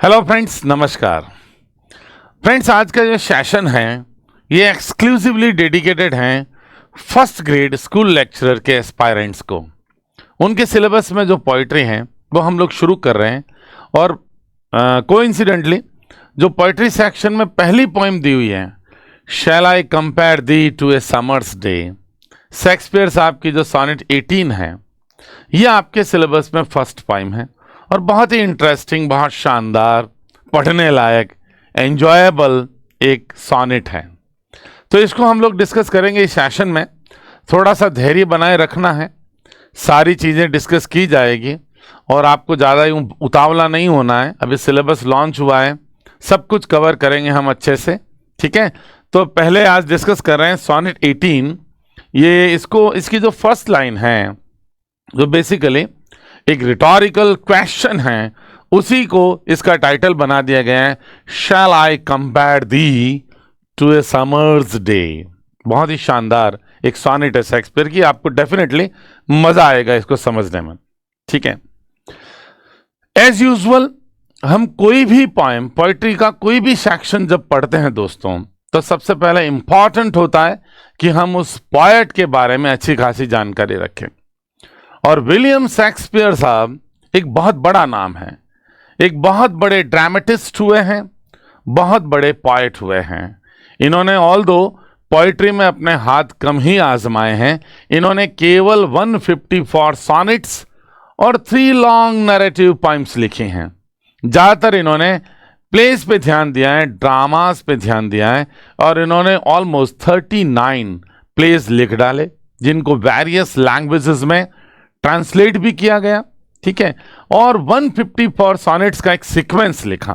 Hello friends, नमस्कार। Friends, आज का जो सेशन है ये एक्सक्लूसिवली डेडिकेटेड हैं फर्स्ट ग्रेड स्कूल लेक्चरर के एस्पायरेंट्स को। उनके सिलेबस में जो पोइट्री हैं वो हम लोग शुरू कर रहे हैं और कोइंसिडेंटली जो पोइट्री सेक्शन में पहली पोइम दी हुई है, shall I compare thee to a summer's day, Shakespeare साहब की जो सोनेट 18 है, ये आपके सिलेबस में फर्स्ट पोइम है और बहुत ही इंटरेस्टिंग, बहुत शानदार, पढ़ने लायक, एंजॉयबल एक सोनेट है। तो इसको हम लोग डिस्कस करेंगे इस सेशन में। थोड़ा सा धैर्य बनाए रखना है, सारी चीज़ें डिस्कस की जाएगी और आपको ज़्यादा ही उतावला नहीं होना है। अभी सिलेबस लॉन्च हुआ है, सब कुछ कवर करेंगे हम अच्छे से, ठीक है। तो पहले आज डिस्कस कर रहे हैं सोनेट 18। ये इसकी जो फर्स्ट लाइन है, जो बेसिकली एक रिटोरिकल क्वेश्चन है, उसी को इसका टाइटल बना दिया गया है, shall I compare thee to a summer's day. बहुत ही शानदार एक सोनेट है शेक्सपियर की, आपको डेफिनेटली मजा आएगा इसको समझने में, ठीक है। एज यूजुअल हम कोई भी पोएम, पोइट्री का कोई भी सेक्शन जब पढ़ते हैं दोस्तों, तो सबसे पहले इंपॉर्टेंट होता है कि हम उस पोएट के बारे में अच्छी खासी जानकारी रखें। और विलियम शेक्सपियर साहब एक बहुत बड़ा नाम है, एक बहुत बड़े ड्रामेटिस्ट हुए हैं, बहुत बड़े पोएट हुए हैं। इन्होंने ऑल्दो पोइट्री में अपने हाथ कम ही आजमाए हैं, इन्होंने केवल 154 सॉनेट्स और 3 लॉन्ग नैरेटिव पोइम्स लिखी हैं। ज़्यादातर इन्होंने प्लेस पे ध्यान दिया है, ड्रामास पे ध्यान दिया है और इन्होंने ऑलमोस्ट 39 प्लेस लिख डाले, जिनको वेरियस लैंग्वेजेस में ट्रांसलेट भी किया गया, ठीक है। और 154 सॉनेट्स का एक सीक्वेंस लिखा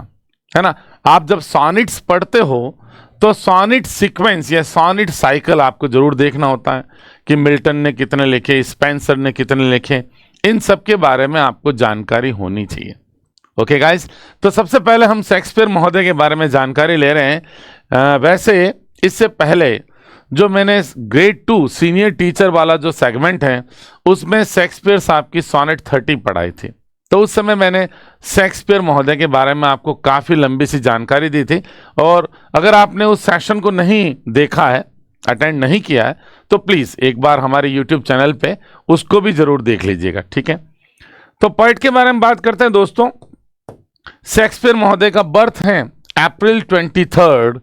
है ना। आप जब सॉनेट्स पढ़ते हो तो सॉनेट सीक्वेंस या सॉनेट साइकिल आपको जरूर देखना होता है कि मिल्टन ने कितने लिखे, स्पेंसर ने कितने लिखे, इन सब के बारे में आपको जानकारी होनी चाहिए। ओके गाइस, तो सबसे पहले हम शेक्सपियर महोदय के बारे में जानकारी ले रहे हैं। वैसे इससे पहले जो मैंने ग्रेड 2 सीनियर टीचर वाला जो सेगमेंट है, उसमें शेक्सपियर साहब की सोनेट 30 पढ़ाई थी। तो उस समय मैंने शेक्सपियर महोदय के बारे में आपको काफ़ी लंबी सी जानकारी दी थी। और अगर आपने उस सेशन को नहीं देखा है, अटेंड नहीं किया है, तो प्लीज़ एक बार हमारे यूट्यूब चैनल पे उसको भी ज़रूर देख लीजिएगा, ठीक है। तो पोएट के बारे में बात करते हैं दोस्तों। शेक्सपियर महोदय का बर्थ है अप्रैल 23,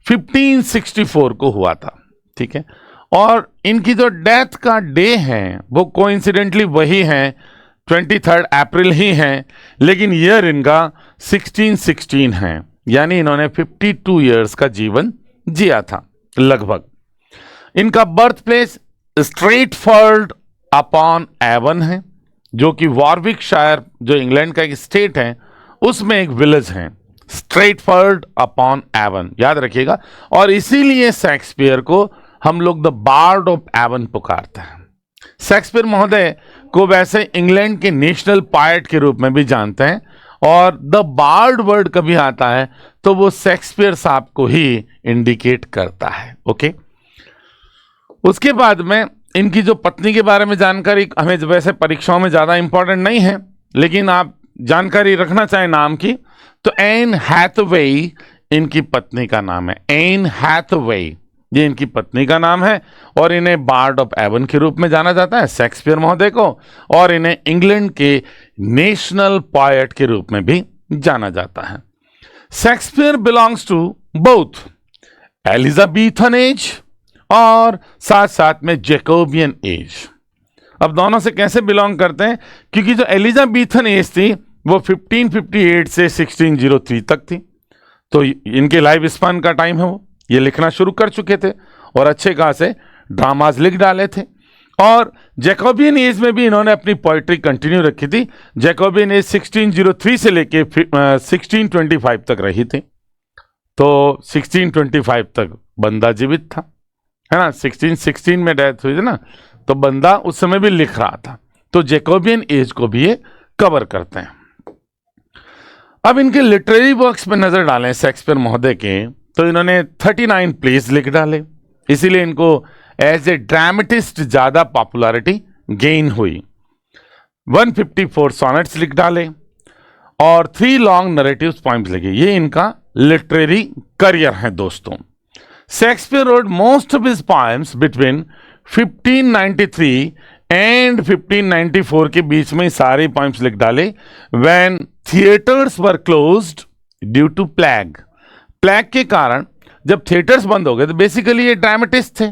1564 को हुआ था, ठीक है। और इनकी जो डेथ का डे है वो कोइंसिडेंटली वही है, 23 अप्रैल ही है, लेकिन ईयर इनका 1616 है, यानी इन्होंने 52 ईयर्स का जीवन जिया था लगभग। इनका birth place Stratford upon Avon है, जो कि वॉरविकशायर, जो इंग्लैंड का एक स्टेट है, उसमें एक विलेज है, स्ट्रेटफोर्ड अपॉन एवन, याद रखिएगा। और इसीलिए शेक्सपियर को हम लोग द बार्ड ऑफ एवन पुकारते हैं। शेक्सपियर महोदय को वैसे इंग्लैंड के नेशनल पोएट के रूप में भी जानते हैं, और द बार्ड वर्ड कभी आता है तो वो शेक्सपियर साहब को ही इंडिकेट करता है। ओके, उसके बाद में इनकी जो पत्नी के बारे में जानकारी हमें वैसे परीक्षाओं में ज़्यादा इंपॉर्टेंट नहीं है, लेकिन आप जानकारी रखना चाहें नाम की, तो एन हैथवे इनकी पत्नी का नाम है। एन हैथवे ये इनकी पत्नी का नाम है और इन्हें बार्ड ऑफ एवन के रूप में जाना जाता है, शेक्सपियर महोदय को, और इन्हें इंग्लैंड के नेशनल पोएट के रूप में भी जाना जाता है। Shakespeare belongs to both Elizabethan age और साथ साथ में जैकोबियन एज। अब दोनों से कैसे बिलोंग करते हैं, क्योंकि जो एलिजाबेथन एज थी वो 1558 से 1603 तक थी, तो इनके लाइफ स्पान का टाइम है वो, ये लिखना शुरू कर चुके थे और अच्छे खासे ड्रामाज लिख डाले थे। और जैकोबियन एज में भी इन्होंने अपनी पोइट्री कंटिन्यू रखी थी। जैकोबियन एज 1603 से लेके 1625 तक रही थी, तो 1625 तक बंदा जीवित था, है ना। 1616 में डेथ हुई थी ना, तो बंदा उस समय भी लिख रहा था, तो जैकोबियन एज को भी ये कवर करते हैं। अब इनके लिटरेरी वर्क्स पे नजर डालें शेक्सपियर महोदय के, तो इन्होंने 39 प्लेस लिख डाले, इसीलिए इनको एज ए ड्रामेटिस्ट ज्यादा पॉपुलैरिटी गेन हुई। 154 सॉनेट्स लिख डाले और 3 लॉन्ग नरेटिव्स पोएम्स लिखे। ये इनका लिटरेरी करियर है दोस्तों। Shakespeare wrote most of his poems between 1593 and 1594 के बीच में सारे पोएम्स लिख डाले। When theatres were closed due to plague, plague के कारण जब थिएटर्स बंद हो गए, तो बेसिकली ये ड्रामेटिस्ट थे,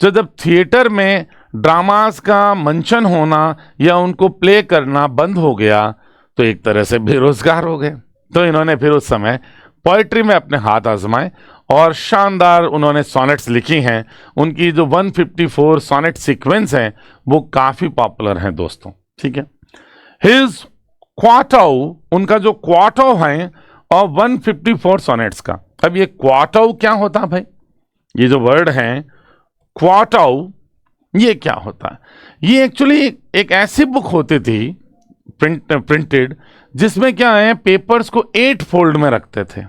तो जब थिएटर में ड्रामास का मंचन होना या उनको प्ले करना बंद हो गया तो एक तरह से बेरोजगार हो गए। तो इन्होंने फिर उस समय पोइट्री में अपने हाथ आजमाए और शानदार उन्होंने सॉनेट्स लिखी हैं। उनकी जो 154 सॉनेट सीक्वेंस है वो काफी पॉपुलर हैं दोस्तों, ठीक है। हिज क्वार्टो, उनका जो क्वार्टो है और 154 सॉनेट्स का। अब ये क्वार्टो क्या होता है भाई? ये जो वर्ड है क्वार्टो, ये क्या होता है? ये एक्चुअली एक ऐसी बुक होती थी प्रिंटेड जिसमें क्या है, पेपर्स को 8 फोल्ड में रखते थे,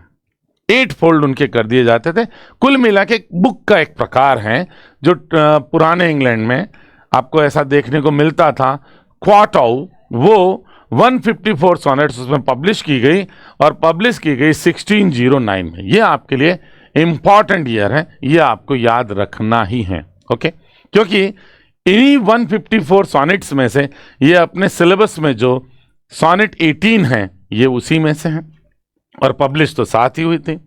8 फोल्ड उनके कर दिए जाते थे। कुल मिला के बुक का एक प्रकार है जो पुराने इंग्लैंड में आपको ऐसा देखने को मिलता था। क्वार्टो वो 154 सॉनेट्स उसमें पब्लिश की गई और पब्लिश की गई 1609 में। ये आपके लिए इंपॉर्टेंट ईयर है, ये आपको याद रखना ही है, ओके। क्योंकि इन्हीं 154 सॉनेट्स में से ये अपने सिलेबस में जो सॉनेट 18 है ये उसी में से हैं और पब्लिश तो साथ ही हुई थी।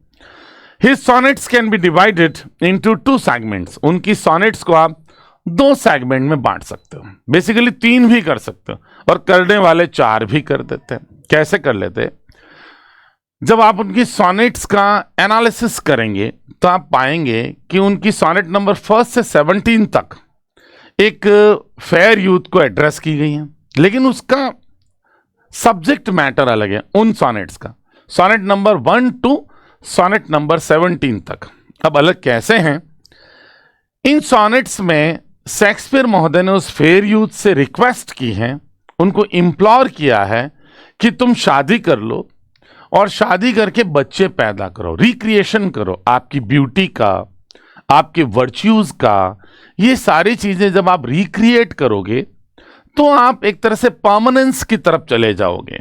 His sonnets can be divided into 2 segments. उनकी सॉनेट्स को आप 2 सेगमेंट में बांट सकते हो, बेसिकली 3 भी कर सकते हो और करने वाले 4 भी कर देते हैं। कैसे कर लेते? जब आप उनकी सॉनेट्स का एनालिसिस करेंगे तो आप पाएंगे कि उनकी सॉनेट नंबर 1 से 17 तक एक फेयर यूथ को एड्रेस की गई है, लेकिन उसका सब्जेक्ट मैटर अलग है उन सॉनेट्स का। Sonnet number 1 to sonnet number 17 तक अब अलग कैसे हैं? इन सॉनेट्स में शेक्सपियर महोदय ने उस फेयर यूथ से रिक्वेस्ट की है, उनको इंप्लोर किया है कि तुम शादी कर लो और शादी करके बच्चे पैदा करो, रिक्रिएशन करो आपकी ब्यूटी का, आपके वर्च्यूज का। ये सारी चीजें जब आप रिक्रिएट करोगे तो आप एक तरह से परमानेंस की तरफ चले जाओगे,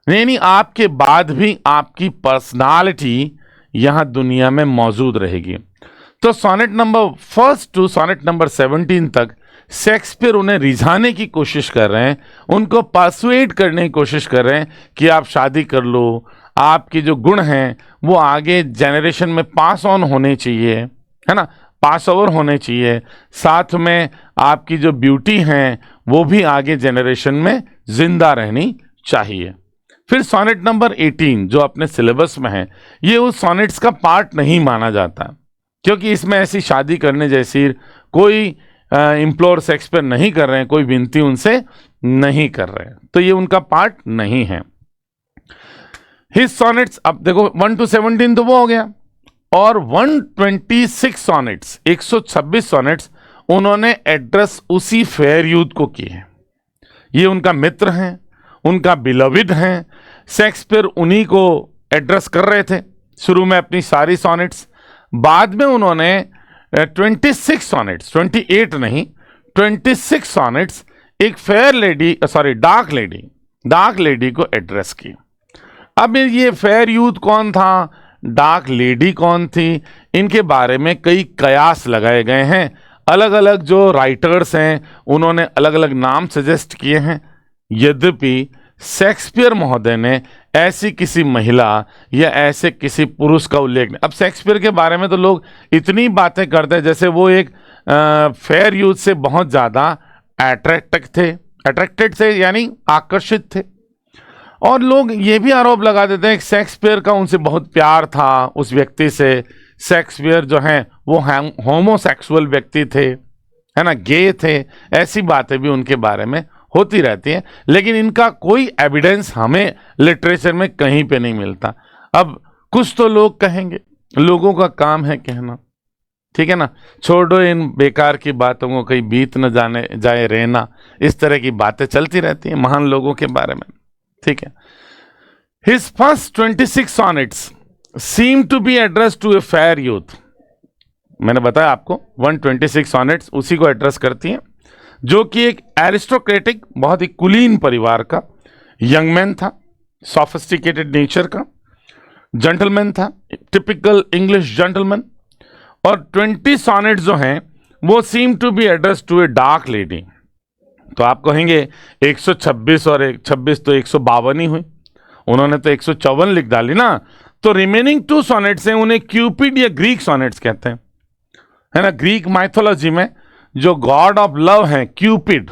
यानी आपके बाद भी आपकी पर्सनालिटी यहां दुनिया में मौजूद रहेगी। तो sonnet number 1 to sonnet number 17 तक शेक्सपियर उन्हें रिझाने की कोशिश कर रहे हैं, उनको परसुएड करने की कोशिश कर रहे हैं कि आप शादी कर लो, आपके जो गुण हैं वो आगे जनरेशन में पास ऑन होने चाहिए, है ना, पास ओवर होने चाहिए। साथ में आपकी जो ब्यूटी हैं वो भी आगे जनरेशन में जिंदा रहनी चाहिए। फिर सॉनेट नंबर 18 जो अपने सिलेबस में है, ये उस सॉनेट्स का पार्ट नहीं माना जाता क्योंकि इसमें ऐसी शादी करने जैसी कोई इंप्लोर शेक्सपियर नहीं कर रहे हैं, कोई विनती उनसे नहीं कर रहे हैं, तो ये उनका पार्ट नहीं है। हिज सॉनेट्स, अब देखो 1 टू 17 तो वो हो गया, और 126 सॉनेट्स, 126 सॉनेट्स उन्होंने एड्रेस उसी फेयर यूथ को किए हैं। ये उनका मित्र हैं, उनका बिलविड हैं। शेक्सपियर उन्हीं को एड्रेस कर रहे थे शुरू में अपनी सारी सॉनेट्स। बाद में उन्होंने 26 सॉनेट्स, 28 नहीं 26 सॉनेट्स एक fair lady, sorry dark lady को एड्रेस की। अब ये फेयर यूथ कौन था, डार्क लेडी कौन थी, इनके बारे में कई कयास लगाए गए हैं। अलग अलग जो राइटर्स हैं उन्होंने अलग अलग नाम सजेस्ट किए हैं। यद्यपि शेक्सपियर महोदय ने ऐसी किसी महिला या ऐसे किसी पुरुष का उल्लेख नहीं। अब शेक्सपियर के बारे में तो लोग इतनी बातें करते हैं जैसे वो एक फेयर यूथ से बहुत ज़्यादा अट्रैक्टेड थे, यानी आकर्षित थे। और लोग ये भी आरोप लगा देते हैं कि शेक्सपियर का उनसे बहुत प्यार था, उस व्यक्ति से। शेक्सपियर जो हैं वो होमोसेक्सुअल व्यक्ति थे, है ना, गे थे। ऐसी बातें भी उनके बारे में होती रहती हैं, लेकिन इनका कोई एविडेंस हमें लिटरेचर में कहीं पे नहीं मिलता। अब कुछ तो लोग कहेंगे, लोगों का काम है कहना, ठीक है ना, छोड़ो इन बेकार की बातों को, कहीं बीत न जाने जाए रहना, इस तरह की बातें चलती रहती हैं महान लोगों के बारे में, ठीक है। His first 26 sonnets seem to be address to a fair youth. मैंने बताया आपको 126 सॉनेट्स उसी को एड्रेस करती हैं, जो कि एक एरिस्टोक्रेटिक, बहुत ही कुलीन परिवार का यंग मैन था, सॉफिस्टिकेटेड नेचर का जेंटलमैन था, टिपिकल इंग्लिश जेंटलमैन। और 20 सॉनेट जो हैं वो seem to be address to a dark lady. तो आप कहेंगे 126 और 26 तो 152 ही हुई, उन्होंने तो 154 लिख डाली ना। तो रिमेनिंग 2 सॉनेट्स हैं, उन्हें क्यूपिड या ग्रीक सॉनेट्स कहते हैं, है ना। ग्रीक माइथोलॉजी में जो गॉड ऑफ लव है क्यूपिड,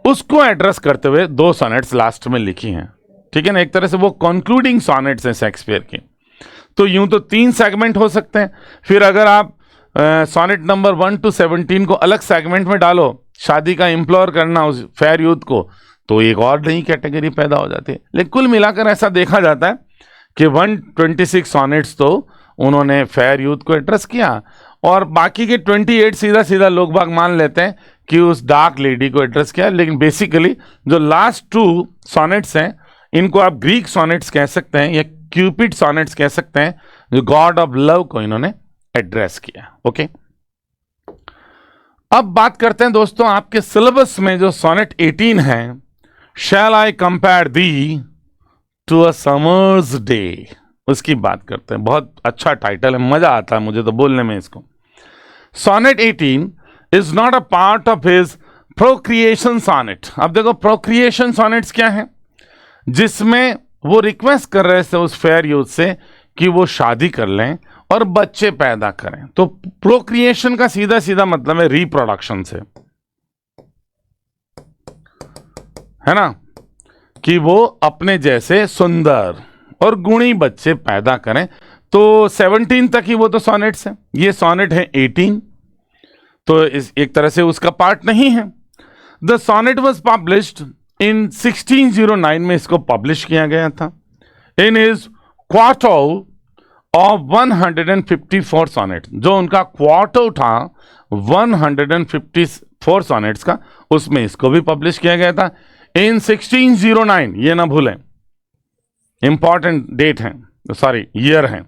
उसको एड्रेस करते हुए 2 सॉनेट्स लास्ट में लिखी हैं, ठीक है ना। एक तरह से वो कंक्लूडिंग सॉनेट्स हैं शेक्सपियर की। तो यूं तो 3 सेगमेंट हो सकते हैं। फिर अगर आप सॉनेट नंबर 1 to 17 को अलग सेगमेंट में डालो, शादी का इम्प्लोर करना उस फेयर यूथ को, तो एक और नई कैटेगरी पैदा हो जाती है। लेकिन कुल मिलाकर ऐसा देखा जाता है कि 126 सॉनेट्स तो उन्होंने फेयर यूथ को एड्रेस किया, और बाकी के 28 सीधा सीधा लोग बाग मान लेते हैं कि उस डार्क लेडी को एड्रेस किया। लेकिन बेसिकली जो लास्ट 2 सॉनेट्स हैं, इनको आप ग्रीक सॉनेट्स कह सकते हैं या क्यूपिड सॉनेट्स कह सकते हैं, जो गॉड ऑफ लव को इन्होंने एड्रेस किया। ओके, अब बात करते हैं दोस्तों आपके सिलेबस में जो सॉनेट 18 है, shall I compare thee to a summer's day, उसकी बात करते हैं। बहुत अच्छा टाइटल है, मजा आता है मुझे तो बोलने में इसको। Sonnet 18 is not a part of his procreation sonnet. अब देखो प्रोक्रिएशन सॉनेट्स क्या है, जिसमें वो रिक्वेस्ट कर रहे थे उस फेयर यूथ से कि वो शादी कर लें और बच्चे पैदा करें। तो प्रोक्रिएशन का सीधा सीधा मतलब है रिप्रोडक्शन से, है ना, कि वो अपने जैसे सुंदर और गुणी बच्चे पैदा करें। तो 17 तक ही वो तो सॉनेट्स हैं, ये सॉनेट है 18, तो इस एक तरह से उसका पार्ट नहीं है। The sonnet was published in 1609 में इसको पब्लिश किया गया था। In his quarto of 154 sonnet, जो उनका क्वार्टो था 154 सॉनेट्स का, उसमें इसको भी पब्लिश किया गया था इन 1609। ये ना भूलें, इंपॉर्टेंट डेट है, सॉरी ईयर है।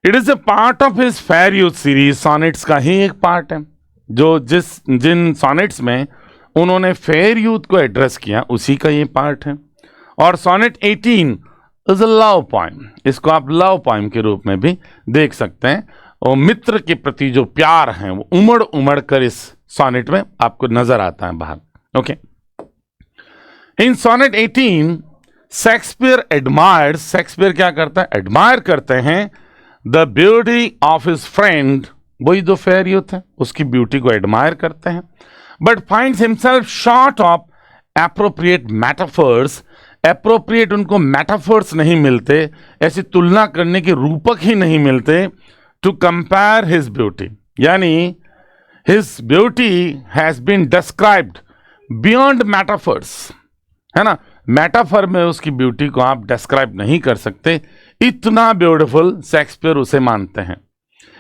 It is a part of his fair youth series, sonnets का ही एक पार्ट है, जो जिन सॉनेट्स में उन्होंने फेयर यूथ को एड्रेस किया उसी का ये पार्ट है। और sonnet 18 is a love poem, इसको आप लव पोएम के रूप में भी देख सकते हैं। और मित्र के प्रति जो प्यार है वो उमड़ उमड़ कर इस सॉनेट में आपको नजर आता है बाहर। ओके, इन सॉनेट 18 शेक्सपियर एडमायर्स, शेक्सपियर क्या करता है, एडमायर करते हैं the beauty of his friend, वही जो फेयर यूथ है उसकी ब्यूटी को एडमायर करते हैं, but finds himself short of appropriate metaphors. Appropriate उनको मेटाफर्स नहीं मिलते, ऐसी तुलना करने के रूपक ही नहीं मिलते, टू कंपेयर हिज ब्यूटी, यानी his beauty has been described beyond metaphors, है ना। मेटाफर में उसकी ब्यूटी को आप डिस्क्राइब नहीं कर सकते, इतना ब्यूटीफुल शेक्सपियर उसे मानते हैं।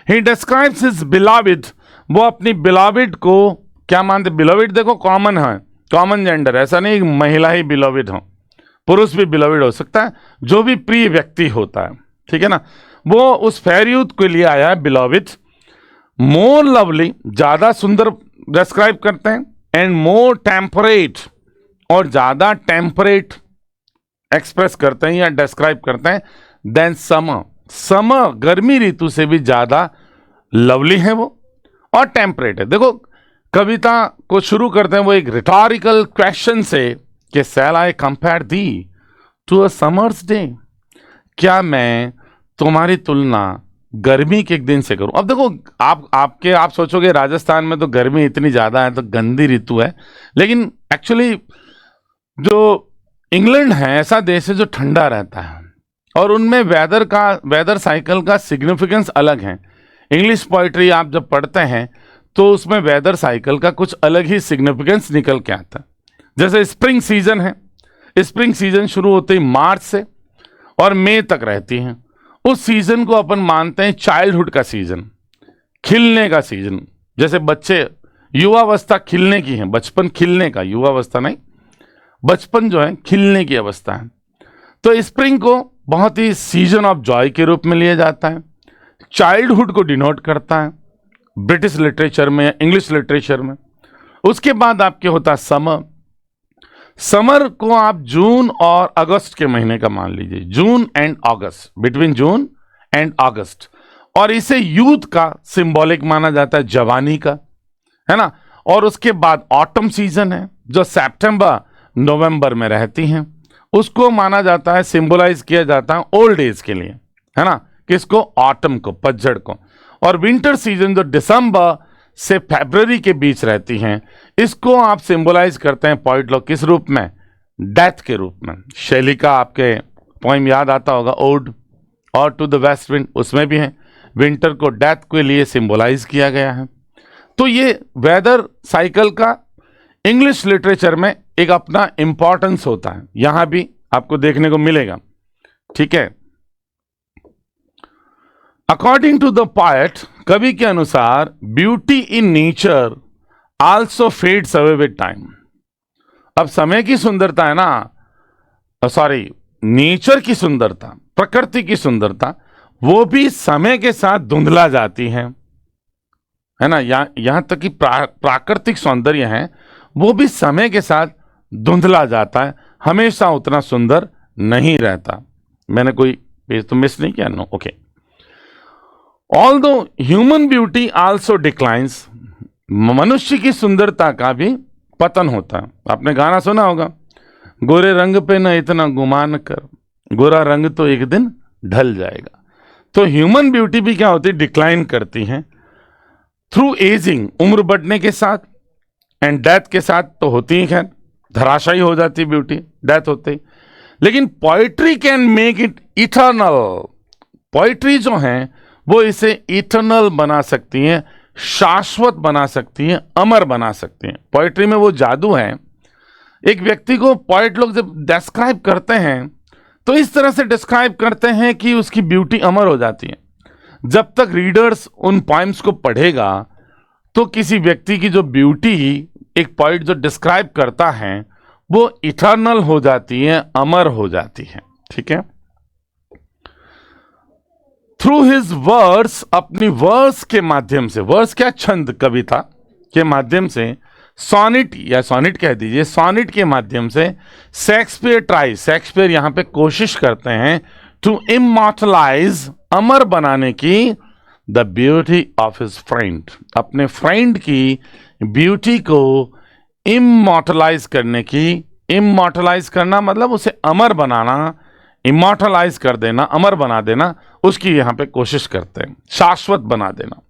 ही डिस्क्राइब्स हिज बिलॉविड, वो अपनी बिलॉविड को क्या मानते, बिलॉविड देखो कॉमन है, कॉमन जेंडर, ऐसा नहीं महिला ही बिलॉविड हो, पुरुष भी बिलॉविड हो सकता है, जो भी प्रिय व्यक्ति होता है, ठीक है ना। वो उस फेयर यूथ के लिए आया है बिलॉविड, मोर लवली, ज्यादा सुंदर डिस्क्राइब करते हैं, एंड मोर टेम्परेट, और ज्यादा टेम्परेट एक्सप्रेस करते हैं या डिस्क्राइब करते हैं, देन समर, समर गर्मी ऋतु से भी ज्यादा लवली है वो और टेम्परेट है। देखो कविता को शुरू करते हैं वो एक रिटोरिकल क्वेश्चन से कि shall I compare thee to a summer's day, क्या मैं तुम्हारी तुलना गर्मी के एक दिन से करूं। अब देखो आप सोचोगे राजस्थान में तो गर्मी इतनी ज्यादा है तो गंदी ऋतु है, लेकिन एक्चुअली जो इंग्लैंड है ऐसा देश है जो ठंडा रहता है और उनमें वेदर साइकिल का सिग्निफिकेंस अलग है। इंग्लिश पोइट्री आप जब पढ़ते हैं तो उसमें वेदर साइकिल का कुछ अलग ही सिग्निफिकेंस निकल के आता है। जैसे स्प्रिंग सीजन है, स्प्रिंग सीजन शुरू होते ही मार्च से और मई तक रहती है। उस सीजन को अपन मानते हैं चाइल्डहुड का सीजन, खिलने का सीजन। जैसे बच्चे युवावस्था खिलने की है, बचपन खिलने का, युवावस्था नहीं, बचपन जो है खिलने की अवस्था है। तो स्प्रिंग को बहुत ही सीजन ऑफ जॉय के रूप में लिया जाता है, चाइल्डहुड को डिनोट करता है ब्रिटिश लिटरेचर में, इंग्लिश लिटरेचर में। उसके बाद आपके होता है समर। समर को आप जून और अगस्त के महीने का मान लीजिए, June and August, between June and August, और इसे यूथ का सिंबॉलिक माना जाता है, जवानी का, है ना। और उसके बाद ऑटम सीजन है जो सितंबर नवंबर में रहती हैं, उसको माना जाता है, सिंबलाइज किया जाता है ओल्ड एज के लिए, है ना, किसको, ऑटम को, पतझड़ को। और विंटर सीजन जो दिसंबर से फरवरी के बीच रहती हैं, इसको आप सिंबलाइज करते हैं पोइट लोग किस रूप में, डेथ के रूप में। शैली का आपके पोइम याद आता होगा, ओड और टू द वेस्ट विंड, उसमें भी है विंटर को डेथ के लिए सिंबलाइज किया गया है। तो ये वेदर साइकिल का इंग्लिश लिटरेचर में एक अपना इंपॉर्टेंस होता है, यहां भी आपको देखने को मिलेगा, ठीक है। अकॉर्डिंग टू द पोएट, कवि के अनुसार, beauty in nature also fades away with time. अब समय की सुंदरता है ना, सॉरी, नेचर की सुंदरता, प्रकृति की सुंदरता, वो भी समय के साथ धुंधला जाती है ना। यहां तक कि प्राकृतिक सौंदर्य है वो भी समय के साथ धुंधला जाता है, हमेशा उतना सुंदर नहीं रहता। मैंने कोई पेज तो मिस नहीं किया, no, okay. Although human beauty also declines, मनुष्य की सुंदरता का भी पतन होता है। आपने गाना सुना होगा, गोरे रंग पे न इतना गुमान कर, गोरा रंग तो एक दिन ढल जाएगा। तो ह्यूमन ब्यूटी भी क्या होती है, डिक्लाइन करती है थ्रू एजिंग, उम्र बढ़ने के साथ, एंड डेथ के साथ तो होती ही, खैर धराशायी हो जाती ब्यूटी डेथ होते ही। लेकिन poetry can make it eternal, poetry जो है वो इसे इटर्नल बना सकती है, शाश्वत बना सकती है, अमर बना सकती है। पोइट्री में वो जादू है। एक व्यक्ति को पोइट लोग जब डिस्क्राइब करते हैं तो इस तरह से डिस्क्राइब करते हैं कि उसकी ब्यूटी अमर हो जाती है। जब तक रीडर्स उन पोइम्स को पढ़ेगा तो किसी व्यक्ति की जो ब्यूटी एक पोइट जो डिस्क्राइब करता है वो इटर्नल हो जाती है, अमर हो जाती है, ठीक है। थ्रू हिज वर्ड्स, अपनी वर्ड्स के माध्यम से, वर्ड्स क्या, छंद, कविता के माध्यम से, सॉनिट या सॉनिट कह दीजिए, सॉनिट के माध्यम से शेक्सपियर ट्राई, शेक्सपियर यहां पे कोशिश करते हैं टू इमॉर्टलाइज, अमर बनाने की, the beauty of his friend, अपने फ्रेंड की ब्यूटी को इमॉर्टलाइज करने की। इमॉर्टलाइज करना मतलब उसे अमर बनाना, इमॉर्टलाइज कर देना, अमर बना देना, उसकी यहां पे कोशिश करते हैं, शाश्वत बना देना।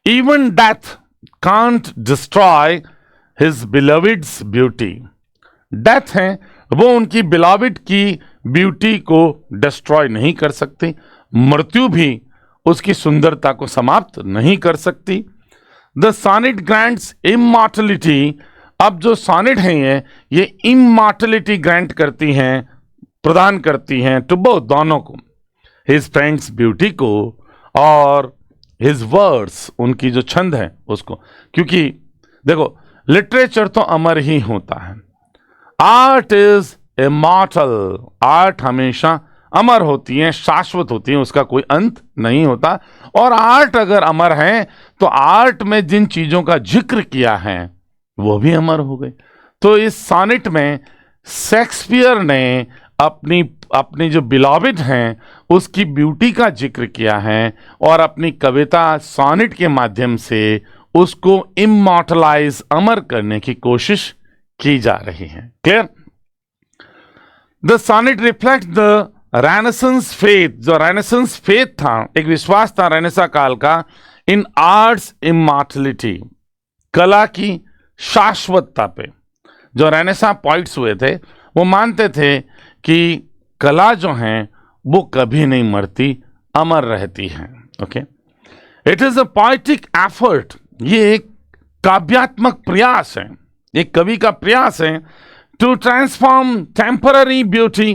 Even death can't destroy his beloved's beauty, death है वो उनकी बिलविड की ब्यूटी को डिस्ट्रॉय नहीं कर सकती, मृत्यु भी उसकी सुंदरता को समाप्त नहीं कर सकती। द सॉनेट ग्रांट्स इमॉर्टलिटी, अब जो सॉनेट हैं ये इमॉर्टलिटी ग्रांट करती हैं, प्रदान करती हैं टू बोथ, दोनों को, हिज फ्रेंड्स ब्यूटी को और हिज वर्ड्स, उनकी जो छंद है उसको। क्योंकि देखो लिटरेचर तो अमर ही होता है, आर्ट इज इमॉर्टल, आर्ट हमेशा अमर होती है, शाश्वत होती है, उसका कोई अंत नहीं होता। और आर्ट अगर अमर है तो आर्ट में जिन चीजों का जिक्र किया है वो भी अमर हो गए। तो इस सॉनेट में शेक्सपियर ने अपनी जो बिलॉविड हैं उसकी ब्यूटी का जिक्र किया है और अपनी कविता सॉनेट के माध्यम से उसको इमॉर्टलाइज, अमर करने की कोशिश की जा रही है। Clear? The sonnet reflect the renaissance faith, जो रेनेसेंस फेथ था, एक विश्वास था रेनेसा काल का, इन आर्ट्स इमॉर्टलिटी, कला की शाश्वतता पे। जो रेनेसा पॉइट्स हुए थे वो मानते थे कि कला जो है वो कभी नहीं मरती, अमर रहती है। Okay, it is a poetic effort, ये एक काव्यात्मक प्रयास है, एक कवि का प्रयास है, टू ट्रांसफॉर्म टेम्पररी ब्यूटी,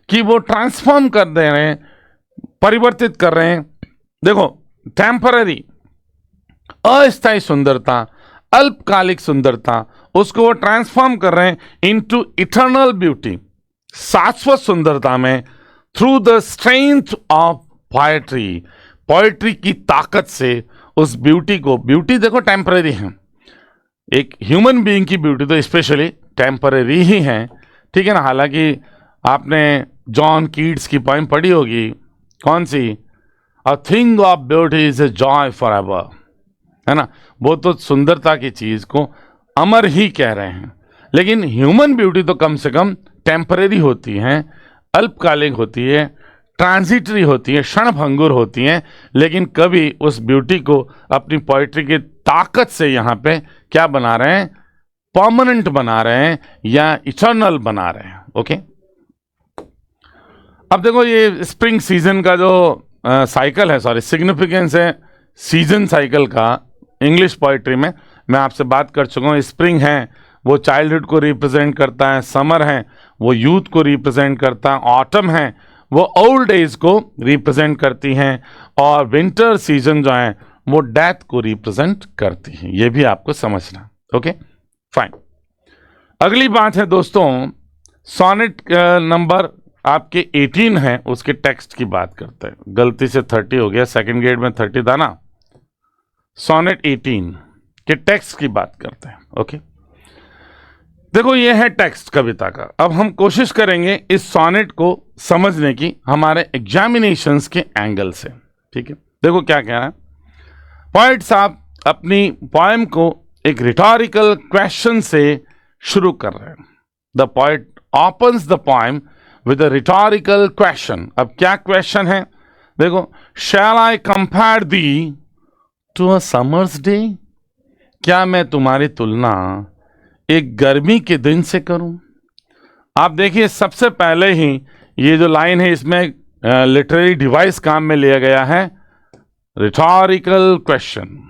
कि वो ट्रांसफॉर्म कर दे रहे हैं, परिवर्तित कर रहे हैं। देखो टेम्पररी, अस्थायी सुंदरता, अल्पकालिक सुंदरता, उसको वो ट्रांसफॉर्म कर रहे हैं इनटू इटर्नल ब्यूटी, शाश्वत सुंदरता में, through the strength of poetry, poetry की ताकत से उस ब्यूटी को, ब्यूटी देखो टेम्पररी है, एक ह्यूमन बीइंग की ब्यूटी तो स्पेशली टेम्परेरी ही हैं, ठीक है ना। हालांकि आपने जॉन कीट्स की पोइम पढ़ी होगी, कौन सी, a thing of beauty is a joy for ever, है ना। वो तो सुंदरता की चीज को अमर ही कह रहे हैं, लेकिन ह्यूमन ब्यूटी तो कम से कम टेम्परेरी होती है, अल्पकालिक होती है, ट्रांजिटरी होती है, क्षणभंगुर होती हैं, लेकिन कभी उस ब्यूटी को अपनी पोइट्री की ताकत से यहाँ पे क्या बना रहे हैं, परमानेंट बना रहे हैं या इटर्नल बना रहे हैं। ओके, अब देखो ये स्प्रिंग सीजन का जो साइकिल है, सॉरी सिग्निफिकेंस है सीजन साइकिल का इंग्लिश पोइट्री में, मैं आपसे बात कर चुका हूँ। स्प्रिंग है वो चाइल्डहुड को रिप्रेजेंट करता है, समर है वो यूथ को रिप्रेजेंट करता है, ऑटम है वो ओल्ड एज को रिप्रेजेंट करती हैं, और विंटर सीजन जो है वो डेथ को रिप्रेजेंट करती है। ये भी आपको समझना। Okay fine. अगली बात है दोस्तों, सोनेट नंबर आपके 18 है, उसके टेक्स्ट की बात करते हैं। गलती से 30 हो गया, सेकंड ग्रेड में 30 था ना। सोनेट 18 के टेक्स्ट की बात करते हैं। ओके, देखो ये है टेक्स्ट कविता का। अब हम कोशिश करेंगे इस सोनेट को समझने की हमारे एग्जामिनेशंस के एंगल से, ठीक है। देखो क्या कह रहा है पोएट साहब, अपनी पोएम को एक रिटोरिकल क्वेश्चन से शुरू कर रहे हैं। The poet opens the poem with a rhetorical question. अब क्या क्वेश्चन है, देखो, shall I compare thee to a summer's day, क्या मैं तुम्हारी तुलना एक गर्मी के दिन से करूं। आप देखिए सबसे पहले ही ये जो लाइन है इसमें लिटरेरी डिवाइस काम में लिया गया है, रिटोरिकल क्वेश्चन।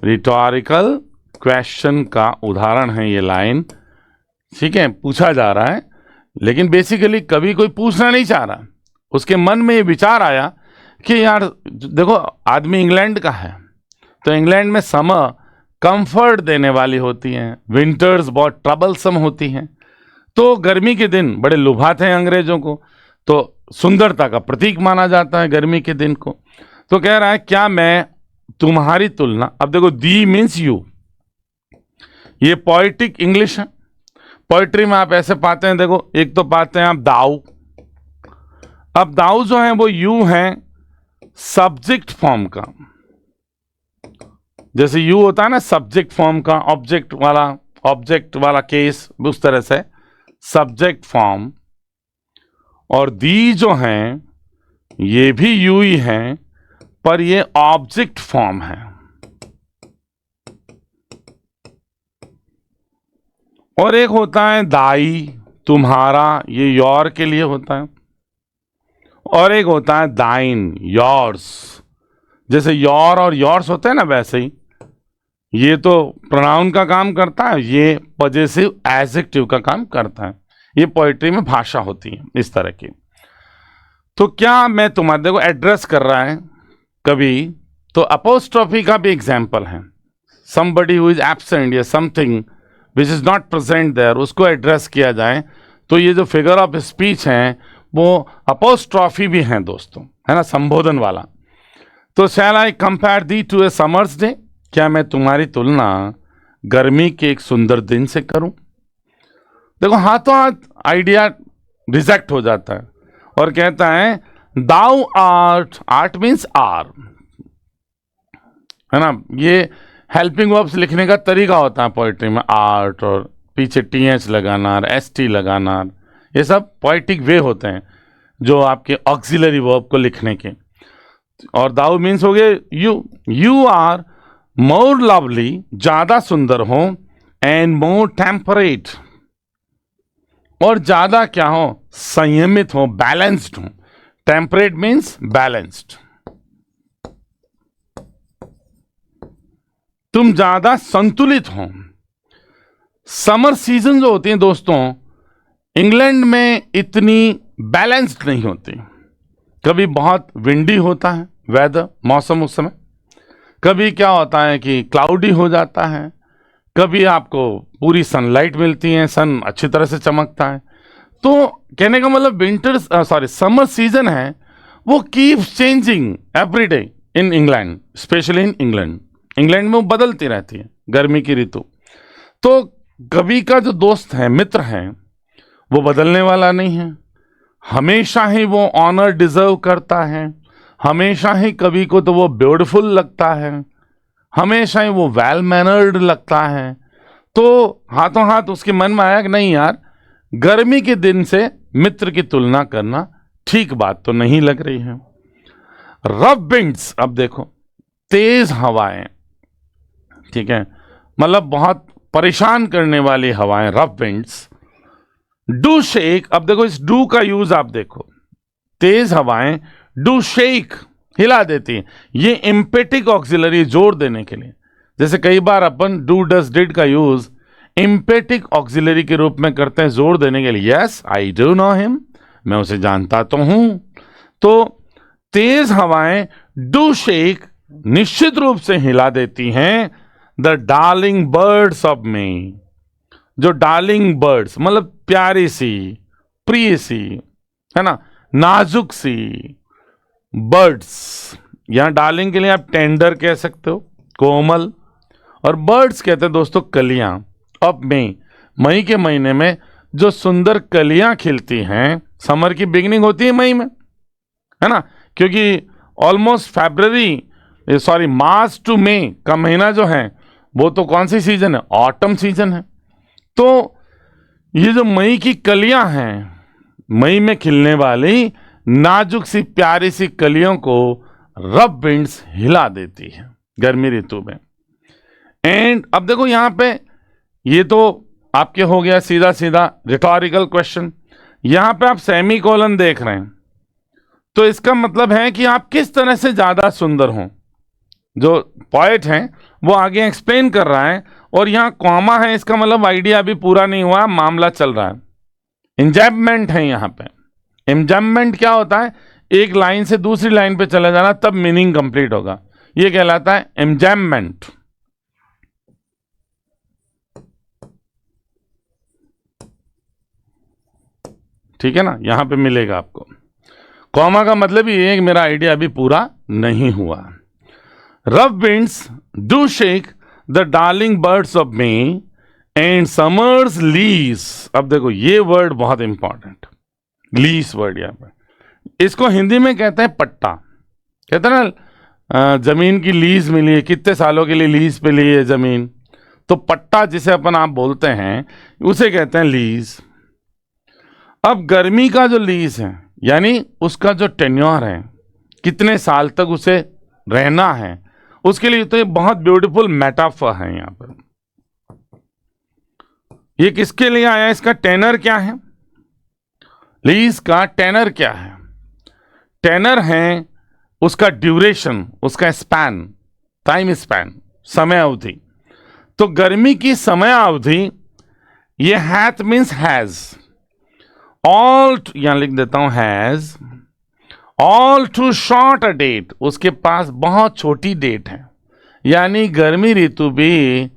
रिटोरिकल क्वेश्चन का उदाहरण है ये लाइन, ठीक है। पूछा जा रहा है, लेकिन बेसिकली कभी कोई पूछना नहीं चाह रहा, उसके मन में ये विचार आया कि यार देखो आदमी इंग्लैंड का है, तो इंग्लैंड में समर कंफर्ट देने वाली होती हैं, विंटर्स बहुत ट्रबलसम होती हैं, तो गर्मी के दिन बड़े लुभाते हैं अंग्रेजों को, तो सुंदरता का प्रतीक माना जाता है गर्मी के दिन को। तो कह रहा है क्या मैं तुम्हारी तुलना, अब देखो दी मीन्स यू, ये पोएटिक इंग्लिश है। पोएट्री में आप ऐसे पाते हैं, देखो एक तो पाते हैं आप दाऊ। अब दाऊ जो है वो यू है सब्जेक्ट फॉर्म का, जैसे यू होता है ना सब्जेक्ट फॉर्म का, ऑब्जेक्ट वाला केस, उस तरह से सब्जेक्ट फॉर्म। और दी जो हैं ये भी यू ही हैं, पर ये ऑब्जेक्ट फॉर्म है। और एक होता है दाई, तुम्हारा, ये योर के लिए होता है। और एक होता है दाइन, योर्स, जैसे योर और योर्स होते हैं ना, वैसे ही ये तो प्रोनाउन का काम करता है, ये पॉजेसिव एडजेक्टिव का काम करता है। ये पोएट्री में भाषा होती है इस तरह की। तो क्या मैं तुम्हारे, देखो एड्रेस कर रहा है कभी, तो अपोस्ट्रोफी का भी एग्जाम्पल है। समबडी हु इज एब्सेंट या something which is not present there, उसको एड्रेस किया जाए, तो ये जो फिगर ऑफ स्पीच है वो अपोस्ट्रोफी भी हैं दोस्तों, है ना, संबोधन वाला। तो shall I compare thee to a summer's day, क्या मैं तुम्हारी तुलना गर्मी के एक सुंदर दिन से करूं। देखो हाथों हाथ आइडिया रिजेक्ट हो जाता है और कहता है thou art, art means are, है ना। ये हेल्पिंग वर्ब्स लिखने का तरीका होता है पोएट्री में, आर्ट और पीछे टीएच लगाना, एसटी लगाना, ये सब पोएटिक वे होते हैं जो आपके ऑक्सिलरी वर्ब को लिखने के। और दाउ मीन्स हो गए you, you are more lovely, ज्यादा सुंदर हो, एंड मोर टेम्परेट, और ज्यादा क्या हो, संयमित हो, बैलेंस्ड हो। टेम्परेट मीन्स बैलेंस्ड, तुम ज्यादा संतुलित हो। समर सीजन जो होती है दोस्तों इंग्लैंड में इतनी बैलेंस्ड नहीं होती, कभी बहुत विंडी होता है वेदर, मौसम उस समय, कभी क्या होता है कि क्लाउडी हो जाता है, कभी आपको पूरी सनलाइट मिलती है, सन अच्छी तरह से चमकता है। तो कहने का मतलब समर सीजन है वो keeps changing every day in England, specially in England. England में वो बदलती रहती है गर्मी की ऋतु। तो कवि का जो दोस्त है, मित्र है, वो बदलने वाला नहीं है। हमेशा ही वो ऑनर डिजर्व करता है, हमेशा ही कवि को तो वो ब्यूटीफुल लगता है, हमेशा ही वो वेल मैनर्ड लगता है। तो हाथों हाथ उसके मन में आया कि नहीं यार, गर्मी के दिन से मित्र की तुलना करना ठीक बात तो नहीं लग रही है। रफ विंड्स, अब देखो, तेज हवाएं, ठीक है, मतलब बहुत परेशान करने वाली हवाएं, रफ विंड्स डू शेक। अब देखो इस डू का यूज आप देखो, तेज हवाएं डू शेक, हिला देती है। ये एम्पेटिक ऑक्सिलरी, जोर देने के लिए। जैसे कई बार अपन डू डस डिड का यूज एम्पेटिक ऑक्सिलरी के रूप में करते हैं, जोर देने के लिए। Yes I do know him, मैं उसे जानता तो हूं। तो तेज हवाएं डू शेक निश्चित रूप से हिला देती हैं the darling birds of May. जो डार्लिंग बर्ड्स मतलब प्यारी सी, प्रिय सी, है ना, नाजुक सी बर्ड्स। यहां डार्लिंग के लिए आप टेंडर कह सकते हो, कोमल, और बर्ड्स कहते हैं दोस्तों कलियां। अब मई के महीने में जो सुंदर कलियां खिलती हैं, समर की बिगिनिंग होती है मई में, है ना, क्योंकि ऑलमोस्ट मार्च टू मई का महीना जो है वो तो कौन सी सीजन है, ऑटम सीजन है। तो ये जो मई की कलियां हैं, मई में खिलने वाली नाजुक सी प्यारी सी कलियों को रफ विंड्स हिला देती है गर्मी ऋतु में। एंड अब देखो यहां पे, ये तो आपके हो गया सीधा सीधा रिटोरिकल क्वेश्चन। यहां पे आप सेमी कोलन देख रहे हैं, तो इसका मतलब है कि आप किस तरह से ज्यादा सुंदर हों। जो पॉइट हैं वो आगे एक्सप्लेन कर रहा है, और यहां कॉमा है, इसका मतलब आइडिया अभी पूरा नहीं हुआ, मामला चल रहा है। इंजैम्पमेंट है यहां पे। इंजैम्पमेंट क्या होता है, एक लाइन से दूसरी लाइन पे चला जाना, तब मीनिंग कंप्लीट होगा, ये कहलाता है इंजैम्पमेंट। ठीक है ना, यहां पे मिलेगा आपको। कॉमा का मतलब ये है कि मेरा आइडिया अभी पूरा नहीं हुआ। Rough winds do shake the darling birds of May and summers lease. अब देखो ये वर्ड बहुत इंपॉर्टेंट, लीज वर्ड। यहां पर इसको हिंदी में कहते हैं पट्टा। कहते हैं ना जमीन की लीज मिली है, कितने सालों के लिए लीज पे ली है जमीन, तो पट्टा जिसे अपन आप बोलते हैं उसे कहते हैं लीज। अब गर्मी का जो लीज है, यानी उसका जो टेन्योर है, कितने साल तक उसे रहना है, उसके लिए तो ये बहुत ब्यूटीफुल मेटाफर है। यहां पर ये किसके लिए आया, इसका टेनर क्या है, लीज का टेनर क्या है? टेनर है उसका ड्यूरेशन, उसका स्पैन, टाइम स्पैन, समय अवधि। तो गर्मी की समय अवधि, ये हैथ मीन्स हैज, ऑल, यहां लिख देता हूं has, all too short a date, उसके पास बहुत छोटी डेट है। यानी गर्मी ऋतु भी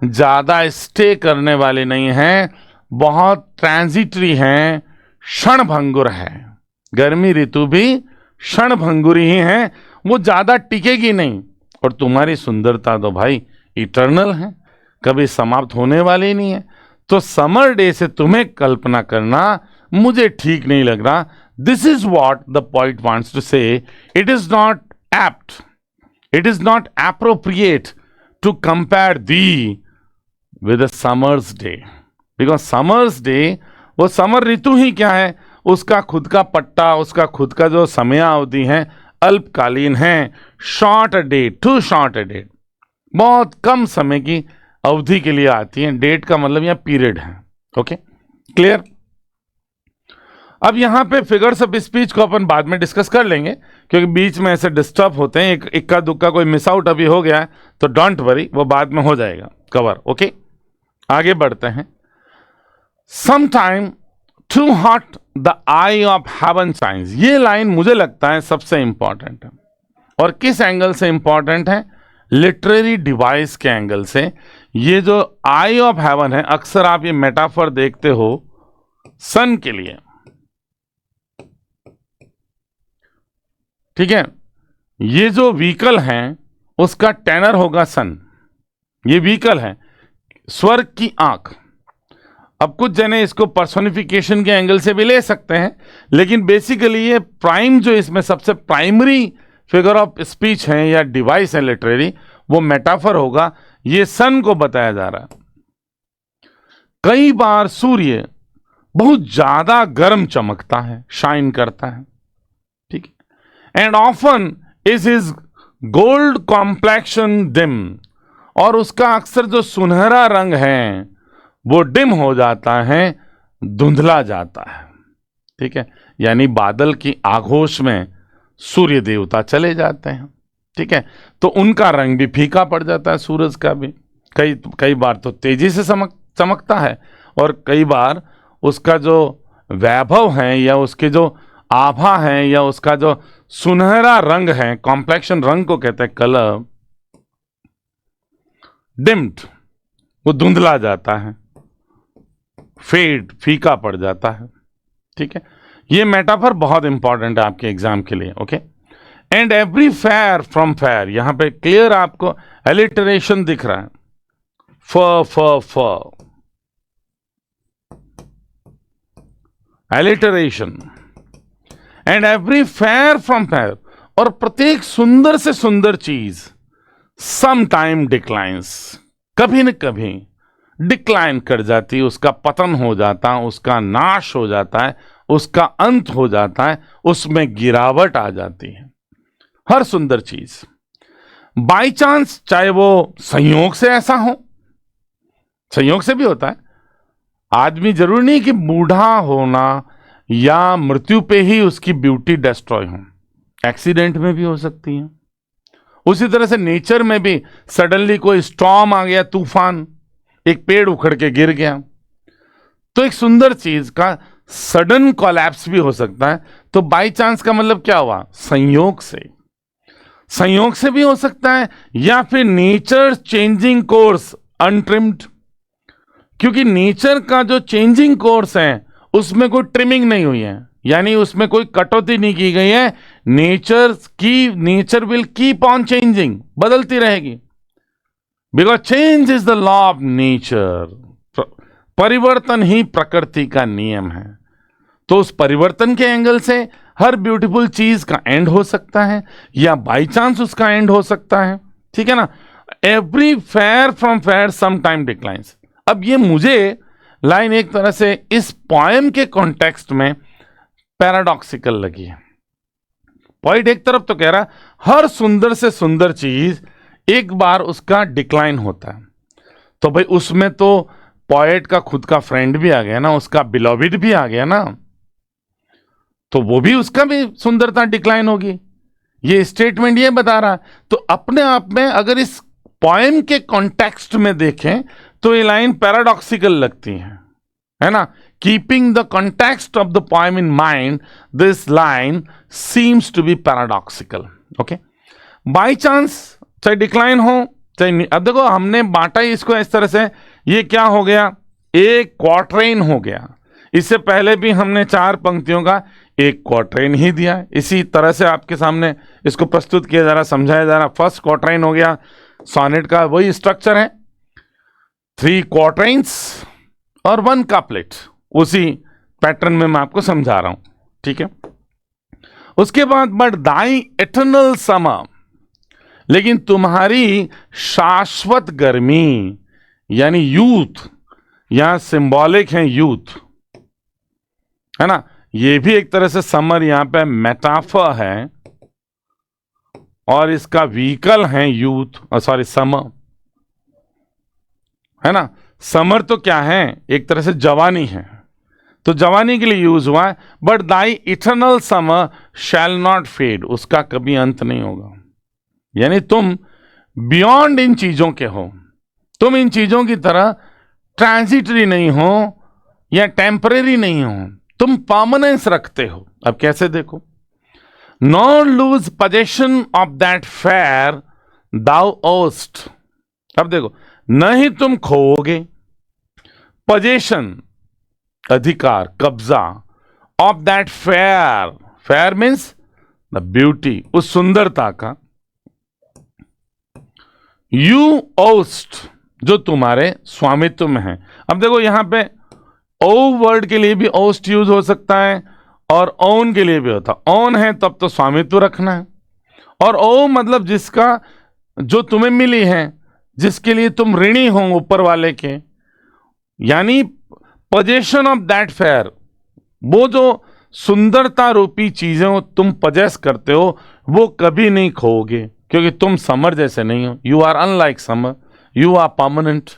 ज्यादा स्टे करने वाली नहीं है, बहुत ट्रांजिटरी है, क्षणभंगुर है। गर्मी ऋतु भी क्षणभंगुरी ही है, वो ज्यादा टिकेगी नहीं। और तुम्हारी सुंदरता तो भाई इटर्नल है, कभी समाप्त होने वाली नहीं है। तो समर डे से तुम्हें कल्पना करना मुझे ठीक नहीं लग रहा। This is what the poet wants to say, it is not apt, it is not appropriate to compare thee with a summer's day, because summer's day, वो समर ऋतु ही क्या है, उसका खुद का पट्टा, उसका खुद का जो समय अवधि है अल्पकालीन है, short a date, too short a date, बहुत कम समय की अवधि के लिए आती है। डेट का मतलब यहां पीरियड है। Okay, clear? अब यहां पे फिगर्स ऑफ स्पीच को अपन बाद में डिस्कस कर लेंगे, क्योंकि बीच में ऐसे डिस्टर्ब होते हैं, इक्का दुक्का कोई मिस आउट अभी हो गया है तो डोंट वरी, वो बाद में हो जाएगा कवर। ओके, आगे बढ़ते हैं। Sometime too hot the eye of heaven shines, ये लाइन मुझे लगता है सबसे इंपॉर्टेंट है। और किस एंगल से इंपॉर्टेंट है? लिटरेरी डिवाइस के एंगल से। ये जो आई ऑफ हेवन है, अक्सर आप ये मेटाफर देखते हो सन के लिए, ठीक है? ये जो व्हीकल है उसका टेनर होगा सन। ये व्हीकल है, स्वर्ग की आंख, अब कुछ जने इसको पर्सोनिफिकेशन के एंगल से भी ले सकते हैं, लेकिन बेसिकली ये प्राइम जो इसमें सबसे प्राइमरी फिगर ऑफ स्पीच है या डिवाइस है लिटरेरी, वो मेटाफर होगा। ये सन को बताया जा रहा है। कई बार सूर्य बहुत ज्यादा गर्म चमकता है, शाइन करता है, ठीक है। And often is his gold complexion dim, और उसका अक्सर जो सुनहरा रंग है वो डिम हो जाता है, धुंधला जाता है, ठीक है। यानी बादल की आगोश में सूर्य देवता चले जाते हैं, ठीक है, तो उनका रंग भी फीका पड़ जाता है, सूरज का भी। कई बार तो तेजी से चमकता है, और कई बार उसका जो वैभव है या उसके जो आभा है या उसका जो सुनहरा रंग है, कॉम्प्लेक्शन रंग को कहते हैं कलर, डिम्ड, वो धुंधला जाता है, फेड, फीका पड़ जाता है, ठीक है। ये मेटाफर बहुत इंपॉर्टेंट है आपके एग्जाम के लिए, okay. And every fair from fair, यहां पे क्लियर आपको एलिटरेशन दिख रहा है, फ alliteration. And every fair from fair, और प्रत्येक सुंदर से सुंदर चीज सम टाइम डिक्लाइंस, कभी न कभी डिक्लाइन कर जाती, उसका पतन हो जाता, उसका नाश हो जाता है, उसका अंत हो जाता है, उसमें गिरावट आ जाती है। हर सुंदर चीज बाय चांस, चाहे वो संयोग से ऐसा हो, संयोग से भी होता है। आदमी जरूरी नहीं कि बूढ़ा होना या मृत्यु पे ही उसकी ब्यूटी डिस्ट्रॉय हो, एक्सीडेंट में भी हो सकती है। उसी तरह से नेचर में भी सडनली कोई स्टॉर्म आ गया, तूफान, एक पेड़ उखड़ के गिर गया, तो एक सुंदर चीज का सडन कोलैप्स भी हो सकता है। तो बाय चांस का मतलब क्या हुआ? संयोग से, संयोग से भी हो सकता है, या फिर नेचर चेंजिंग कोर्स अनट्रिम्ड, क्योंकि नेचर का जो चेंजिंग कोर्स है उसमें कोई ट्रिमिंग नहीं हुई है, यानी उसमें कोई कटौती नहीं की गई है। Nature will keep on changing, बदलती रहेगी, because change is the law of nature, परिवर्तन ही प्रकृति का नियम है। तो उस परिवर्तन के एंगल से हर ब्यूटीफुल चीज का एंड हो सकता है, या बाई चांस उसका एंड हो सकता है, ठीक है ना। Every fair from fair some time declines. अब ये मुझे लाइन एक तरह से इस पोएम के कॉन्टेक्स्ट में पैराडॉक्सिकल लगी है। पॉइंट एक तरफ तो कह रहा हर सुंदर से सुंदर चीज एक बार उसका डिक्लाइन होता है, तो भाई उसमें तो पॉएट का खुद का फ्रेंड भी आ गया ना, उसका बिलोविड भी आ गया ना, तो वो भी, उसका भी सुंदरता डिक्लाइन होगी। ये स्टेटमेंट ये बता रहा है। तो अपने आप में अगर इस पोएम के कॉन्टेक्स्ट में देखें तो ये लाइन पैराडॉक्सिकल लगती है ना। Keeping the context of the poem in mind, this line seems to be paradoxical, okay. By chance चाहे डिक्लाइन हो चाहे, अब देखो हमने बांटा ही इसको इस तरह से, ये क्या हो गया, एक क्वार्टरेन हो गया। इससे पहले भी हमने 4 पंक्तियों का एक क्वार्टरेन ही दिया, इसी तरह से आपके सामने इसको प्रस्तुत किया जा रहा, समझाया जा रहा। फर्स्ट क्वार्टरेन हो गया, सोनेट का वही स्ट्रक्चर है, 3 क्वार्टरेन्स और 1 काप्लेट, उसी पैटर्न में मैं आपको समझा रहा हूं, ठीक है। उसके बाद बट दाई एटर्नल समर, लेकिन तुम्हारी शाश्वत गर्मी, यानी यूथ, यहां सिंबॉलिक है यूथ, है ना। ये भी एक तरह से समर यहां पे मेटाफर है, और इसका व्हीकल है यूथ, सॉरी समर, है ना। समर तो क्या है, एक तरह से जवानी है, तो जवानी के लिए यूज हुआ है। But thy eternal summer shall not fade, उसका कभी अंत नहीं होगा, यानी तुम बियॉन्ड इन चीजों के हो, तुम इन चीजों की तरह ट्रांजिटरी नहीं हो या टेम्परेरी नहीं हो, तुम परमानेंस रखते हो। अब कैसे देखो, not lose possession of that fair thou owest, अब देखो, न ही तुम खोओगे पोजेशन, अधिकार, कब्जा, of that fair, fair means the beauty, उस सुंदरता का, यू ओस्ट, जो तुम्हारे स्वामित्व में है। अब देखो यहां पे ओ वर्ड के लिए भी ओस्ट यूज हो सकता है और ओन के लिए भी होता। ओन है तब तो स्वामित्व रखना है, और ओ मतलब जिसका, जो तुम्हें मिली है, जिसके लिए तुम ऋणी हो ऊपर वाले के, यानी पोजेशन ऑफ दैट फेयर, वो जो सुंदरता रूपी चीजें तुम पजेस करते हो वो कभी नहीं खोओगे, क्योंकि तुम समर जैसे नहीं हो। You are unlike summer, you are permanent,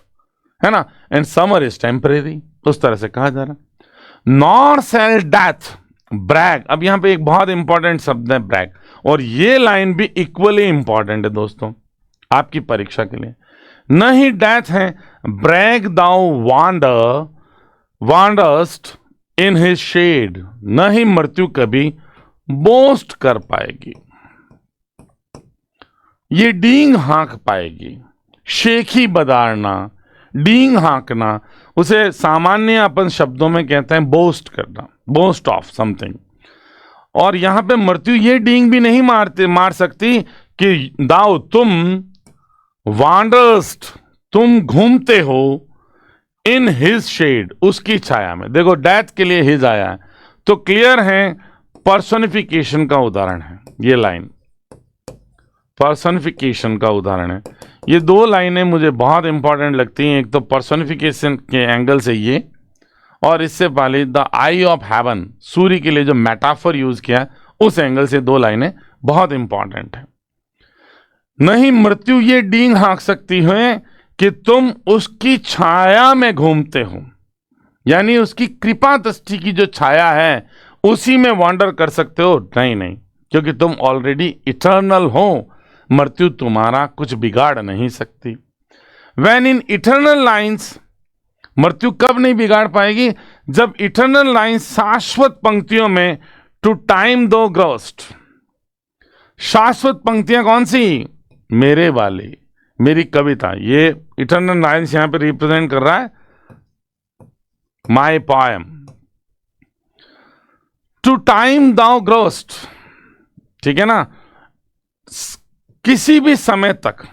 है ना, एंड समर इज टेम्परेरी, उस तरह से कहा जा रहा। नॉर सेल डेथ ब्रैग, अब यहां पे एक बहुत इंपॉर्टेंट शब्द है ब्रैग, और ये लाइन भी इक्वली इंपॉर्टेंट है दोस्तों आपकी परीक्षा के लिए। न ही डेथ है brag thou wanderest in his shade, न ही मृत्यु कभी बोस्ट कर पाएगी, ये डींग हाँक पाएगी। शेखी बदारना, डींग हाँकना, उसे सामान्य अपन शब्दों में कहते हैं बोस्ट करना, बोस्ट ऑफ समथिंग। और यहां पे मृत्यु ये डींग भी नहीं मार सकती कि दाओ तुम, वांडर्स्ट तुम घूमते हो, इन हिज शेड उसकी छाया में। देखो डेथ के लिए हिज आया है तो क्लियर है पर्सोनिफिकेशन का उदाहरण है ये लाइन, पर्सोनिफिकेशन का उदाहरण है। ये दो लाइनें मुझे बहुत इंपॉर्टेंट लगती हैं, एक तो पर्सोनिफिकेशन के एंगल से ये, और इससे पहले द आई ऑफ हेवन, सूर्य के लिए जो मेटाफर यूज किया उस एंगल से दो लाइनें बहुत इंपॉर्टेंट है। नहीं मृत्यु ये डींग हाँक सकती है कि तुम उसकी छाया में घूमते हो, यानी उसकी कृपा दृष्टि की जो छाया है उसी में वॉन्डर कर सकते हो। नहीं, क्योंकि तुम ऑलरेडी इटर्नल हो, मृत्यु तुम्हारा कुछ बिगाड़ नहीं सकती। When in eternal lines, मृत्यु कब नहीं बिगाड़ पाएगी? जब इटर्नल लाइन्स शाश्वत पंक्तियों में टू टाइम दो ग्रोस्ट, शाश्वत पंक्तियां कौन सी? मेरे वाली, मेरी कविता, ये इटर्नल लाइन्स यहां पे रिप्रेजेंट कर रहा है माय पोएम। टू टाइम दाउ ग्रोस्ट, ठीक है ना, किसी भी समय तक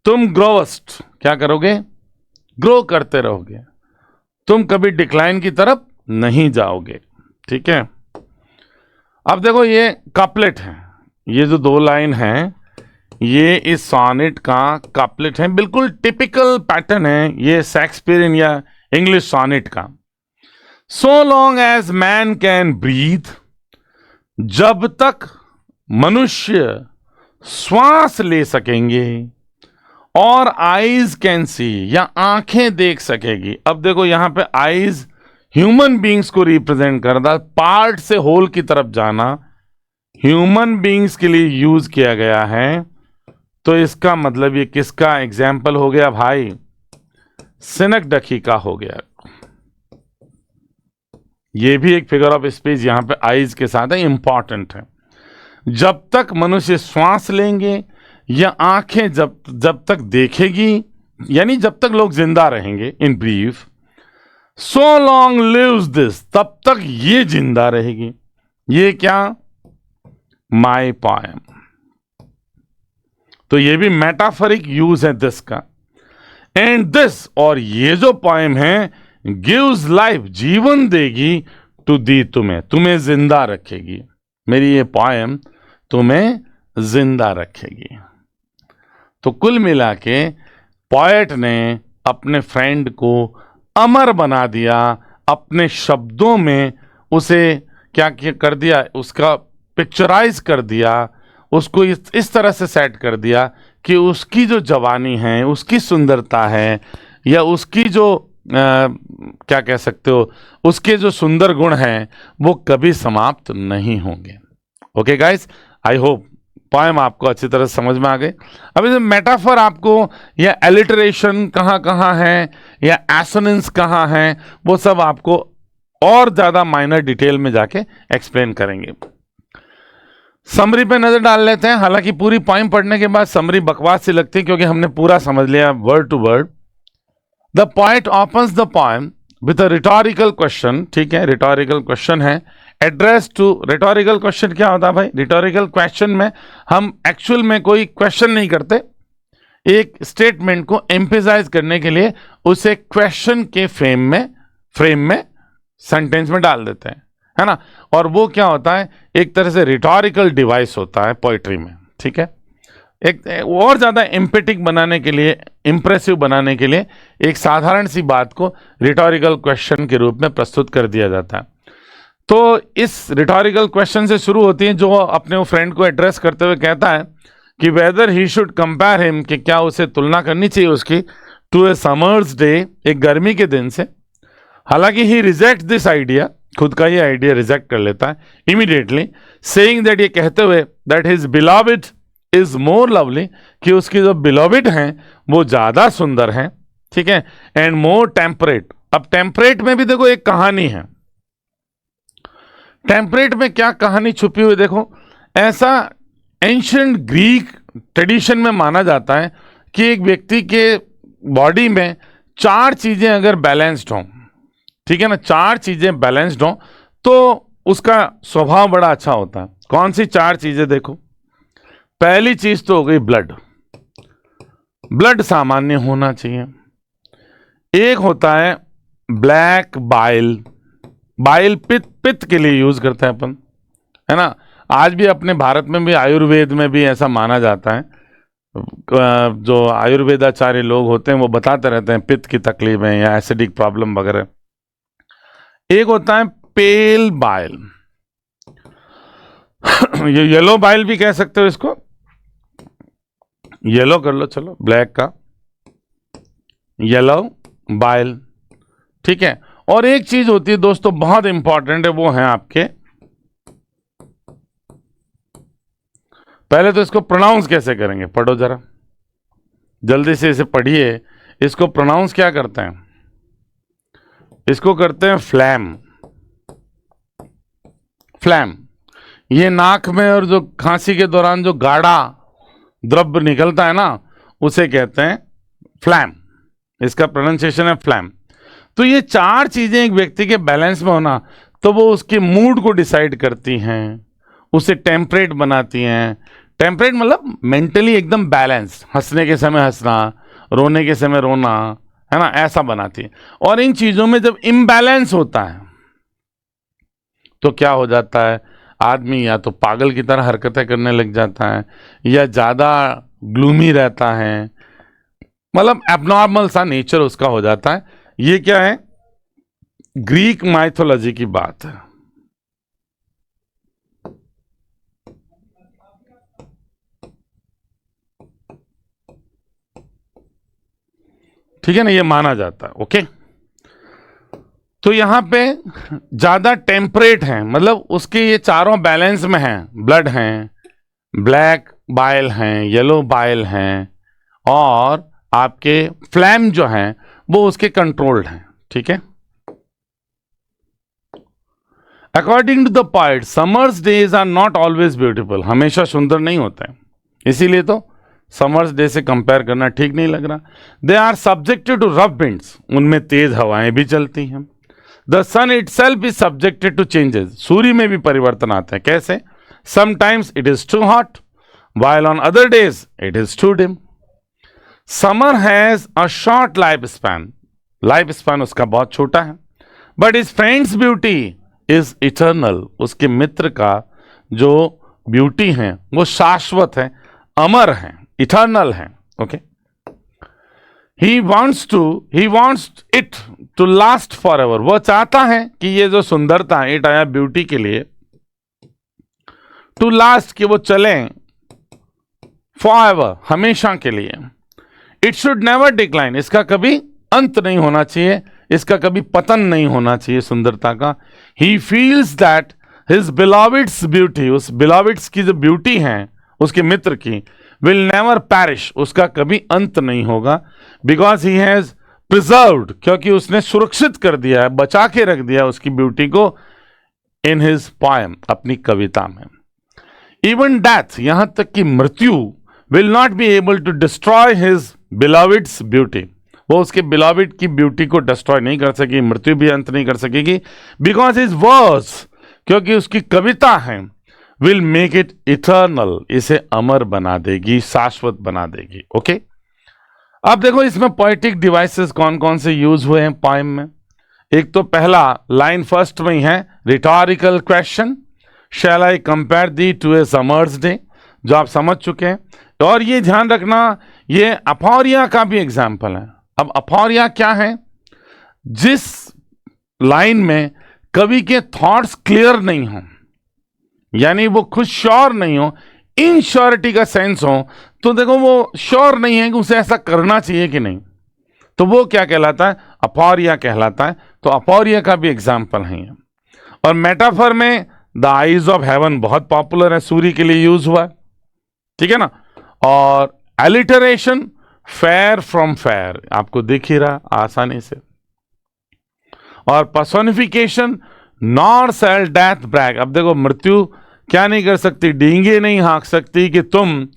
तुम ग्रोस्ट क्या करोगे? ग्रो करते रहोगे, तुम कभी डिक्लाइन की तरफ नहीं जाओगे, ठीक है। अब देखो ये कपलेट है, ये जो दो लाइन है ये इस सॉनेट का कपलेट है, बिल्कुल टिपिकल पैटर्न है ये शेक्सपियरियन या इंग्लिश सॉनेट का। So long as man can breathe, जब तक मनुष्य श्वास ले सकेंगे, और आईज कैन सी, या आंखें देख सकेगी। अब देखो यहां पे आईज ह्यूमन बींग्स को रिप्रेजेंट करता, पार्ट से होल की तरफ जाना ह्यूमन बींग्स के लिए यूज किया गया है। तो इसका मतलब ये किसका एग्जाम्पल हो गया भाई? सिनकडखी का हो गया। ये भी एक फिगर ऑफ स्पीच यहां पे आईज के साथ है, इंपॉर्टेंट है। जब तक मनुष्य श्वास लेंगे या आंखें जब तक देखेगी, यानी जब तक लोग जिंदा रहेंगे, in brief, so long lives this, तब तक ये जिंदा रहेगी। ये क्या? My poem. तो ये भी मेटाफरिक यूज है दिस का। एंड दिस, और ये जो पोएम है, गिव्स लाइफ, जीवन देगी, टू दी, तुम्हें जिंदा रखेगी। मेरी ये पोएम तुम्हें जिंदा रखेगी। तो कुल मिला के पोएट ने अपने फ्रेंड को अमर बना दिया, अपने शब्दों में उसे क्या कर दिया, उसका पिक्चराइज कर दिया, उसको इस तरह से सेट कर दिया कि उसकी जो जवानी है, उसकी सुंदरता है, या उसकी जो क्या कह सकते हो, उसके जो सुंदर गुण हैं वो कभी समाप्त नहीं होंगे। Okay guys, I hope poem आपको अच्छी तरह समझ में आ गए। अब इस मेटाफर आपको, या एलिटरेशन कहाँ कहाँ है, या एसोनेंस कहाँ है, वो सब आपको और ज्यादा माइनर डिटेल में जाके एक्सप्लेन करेंगे। समरी पे नजर डाल लेते हैं। हालांकि पूरी पोएम पढ़ने के बाद समरी बकवास सी लगती है, क्योंकि हमने पूरा समझ लिया word to word. The poet opens the poem with a rhetorical question, ठीक है, रिटोरिकल क्वेश्चन है, एड्रेस टू। रिटोरिकल क्वेश्चन क्या होता है भाई? रिटोरिकल क्वेश्चन में हम एक्चुअल में कोई क्वेश्चन नहीं करते, एक स्टेटमेंट को एम्फेसाइज करने के लिए उसे क्वेश्चन के फ्रेम में, सेंटेंस में डाल देते हैं, है ना। और वो क्या होता है, एक तरह से रिटोरिकल डिवाइस होता है पोइट्री में, ठीक है। एक और ज्यादा एम्पेटिक बनाने के लिए, इंप्रेसिव बनाने के लिए एक साधारण सी बात को रिटोरिकल क्वेश्चन के रूप में प्रस्तुत कर दिया जाता है। तो इस रिटोरिकल क्वेश्चन से शुरू होती है, जो अपने वो फ्रेंड को एड्रेस करते हुए कहता है कि weather he should compare him, कि क्या उसे तुलना करनी चाहिए उसकी, टू ए समर्स डे, एक गर्मी के दिन से। हालांकि ही रिजेक्ट दिस आइडिया, खुद का ये आइडिया रिजेक्ट कर लेता है इमीडिएटली, सेइंग दैट, ये कहते हुए that his beloved is more lovely, कि उसकी जो बिलॉविड हैं वो ज्यादा सुंदर हैं, ठीक है, एंड मोर टेम्परेट। अब टेम्परेट में भी देखो एक कहानी है। टेम्परेट में क्या कहानी छुपी हुई देखो। ऐसा एंशिएंट ग्रीक ट्रेडिशन में माना जाता है कि एक व्यक्ति के बॉडी में 4 चीजें अगर बैलेंस्ड हों, ठीक है ना, 4 चीजें बैलेंस्ड हों तो उसका स्वभाव बड़ा अच्छा होता है। कौन सी 4 चीजें देखो। पहली चीज तो हो गई ब्लड, ब्लड सामान्य होना चाहिए। एक होता है ब्लैक बाइल, बाइल पित्त के लिए यूज करते हैं अपन, है ना। आज भी अपने भारत में भी, आयुर्वेद में भी ऐसा माना जाता है। जो आयुर्वेदाचार्य लोग होते हैं वो बताते रहते हैं पित्त की तकलीफें या एसिडिक प्रॉब्लम वगैरह। एक होता है पेल बाइल, ये येलो बाइल भी कह सकते हो इसको, येलो कर लो, चलो ब्लैक का येलो बाइल, ठीक है। और एक चीज होती है दोस्तों बहुत इंपॉर्टेंट है, वो है आपके, पहले तो इसको प्रोनाउंस कैसे करेंगे, पढ़ो जरा जल्दी से, इसे पढ़िए। इसको प्रोनाउंस क्या करते हैं, इसको करते हैं फ्लैम, फ्लैम। ये नाक में और जो खांसी के दौरान जो गाढ़ा द्रव्य निकलता है ना, उसे कहते हैं फ्लैम, इसका प्रोनाउंसिएशन है फ्लैम। तो ये 4 चीजें एक व्यक्ति के बैलेंस में होना, तो वो उसके मूड को डिसाइड करती हैं, उसे टेम्परेट बनाती हैं। टेम्परेट मतलब मेंटली एकदम बैलेंस, हंसने के समय हंसना, रोने के समय रोना, है ना, ऐसा बनाती है। और इन चीजों में जब इम्बैलेंस होता है तो क्या हो जाता है, आदमी या तो पागल की तरह हरकतें करने लग जाता है, या ज्यादा ग्लूमी रहता है, मतलब एबनॉर्मल सा नेचर उसका हो जाता है। ये क्या है, ग्रीक माइथोलॉजी की बात है। ठीक है ना, ये माना जाता है, ओके। तो यहां पे ज्यादा टेम्परेट है, मतलब उसके ये चारों बैलेंस में हैं, ब्लड हैं, ब्लैक बाइल हैं, येलो बाइल हैं, और आपके फ्लैम जो हैं वो उसके कंट्रोल्ड हैं, ठीक है। According to the poet, summer's days are not always beautiful, हमेशा सुंदर नहीं होते हैं, इसीलिए तो समर्स डे से कंपेयर करना ठीक नहीं लग रहा। They are subjected to rough winds, उनमें तेज हवाएं भी चलती हैं। The sun itself is subjected to changes, सूर्य में भी परिवर्तन आते हैं। कैसे, sometimes it is too hot, while on other days it is too dim. Summer has a short lifespan, life उसका बहुत छोटा है, but his friend's beauty is eternal, उसके मित्र का जो ब्यूटी है वो शाश्वत है, अमर है, इटर्नल है, okay. He wants it to last forever, वो चाहता है कि ये जो सुंदरता है, इट आया ब्यूटी के लिए, टू लास्ट, कि वो चलें फॉरएवर, हमेशा के लिए। इट शुड नेवर डिक्लाइन, इसका कभी अंत नहीं होना चाहिए, इसका कभी पतन नहीं होना चाहिए सुंदरता का। He feels that his beloved's beauty, उस बिलॉविड्स की जो ब्यूटी है उसके मित्र की, विल नेवर पैरिश, उसका कभी अंत नहीं होगा। बिकॉज ही हैज प्रिजर्व्ड, क्योंकि उसने सुरक्षित कर दिया है, बचा के रख दिया उसकी ब्यूटी को, इन हिज पोएम, अपनी कविता में। इवन डेथ, यहां तक कि मृत्यु, will not be able to destroy his beloved's beauty, वो उसके beloved की ब्यूटी को डिस्ट्रॉय नहीं कर सकेगी, मृत्यु भी अंत नहीं कर सकेगी। बिकॉज his वर्स, क्योंकि उसकी कविता है, will make it eternal, इसे अमर बना देगी, शाश्वत बना देगी, ओके। अब देखो इसमें पोएटिक डिवाइसेस कौन कौन से यूज हुए हैं पोएम में। एक तो पहला लाइन फर्स्ट में ही है, rhetorical question, shall I compare thee to a summer's day, जो आप समझ चुके हैं। और ये ध्यान रखना, ये अपोरिया का भी एग्जाम्पल है। अब अपोरिया क्या है? जिस लाइन में कवि के थॉट्स क्लियर नहीं हो, यानी वो खुद श्योर नहीं हो, इनश्योरिटी का सेंस हो, तो देखो वो श्योर नहीं है कि उसे ऐसा करना चाहिए कि नहीं, तो वो क्या कहलाता है? अपोरिया कहलाता है। तो अपोरिया का भी एग्जाम्पल है ये। और मेटाफर में द आईज ऑफ हेवन बहुत पॉपुलर है, सूर्य के लिए यूज हुआ है, ठीक है ना। और एलिटरेशन, फेयर फ्रॉम फेयर, आपको दिख ही रहा आसानी से। और personification, nor shall death brag. अब देखो, मृत्यु क्या नहीं कर सकती? डींगे नहीं हाँक सकती कि तुम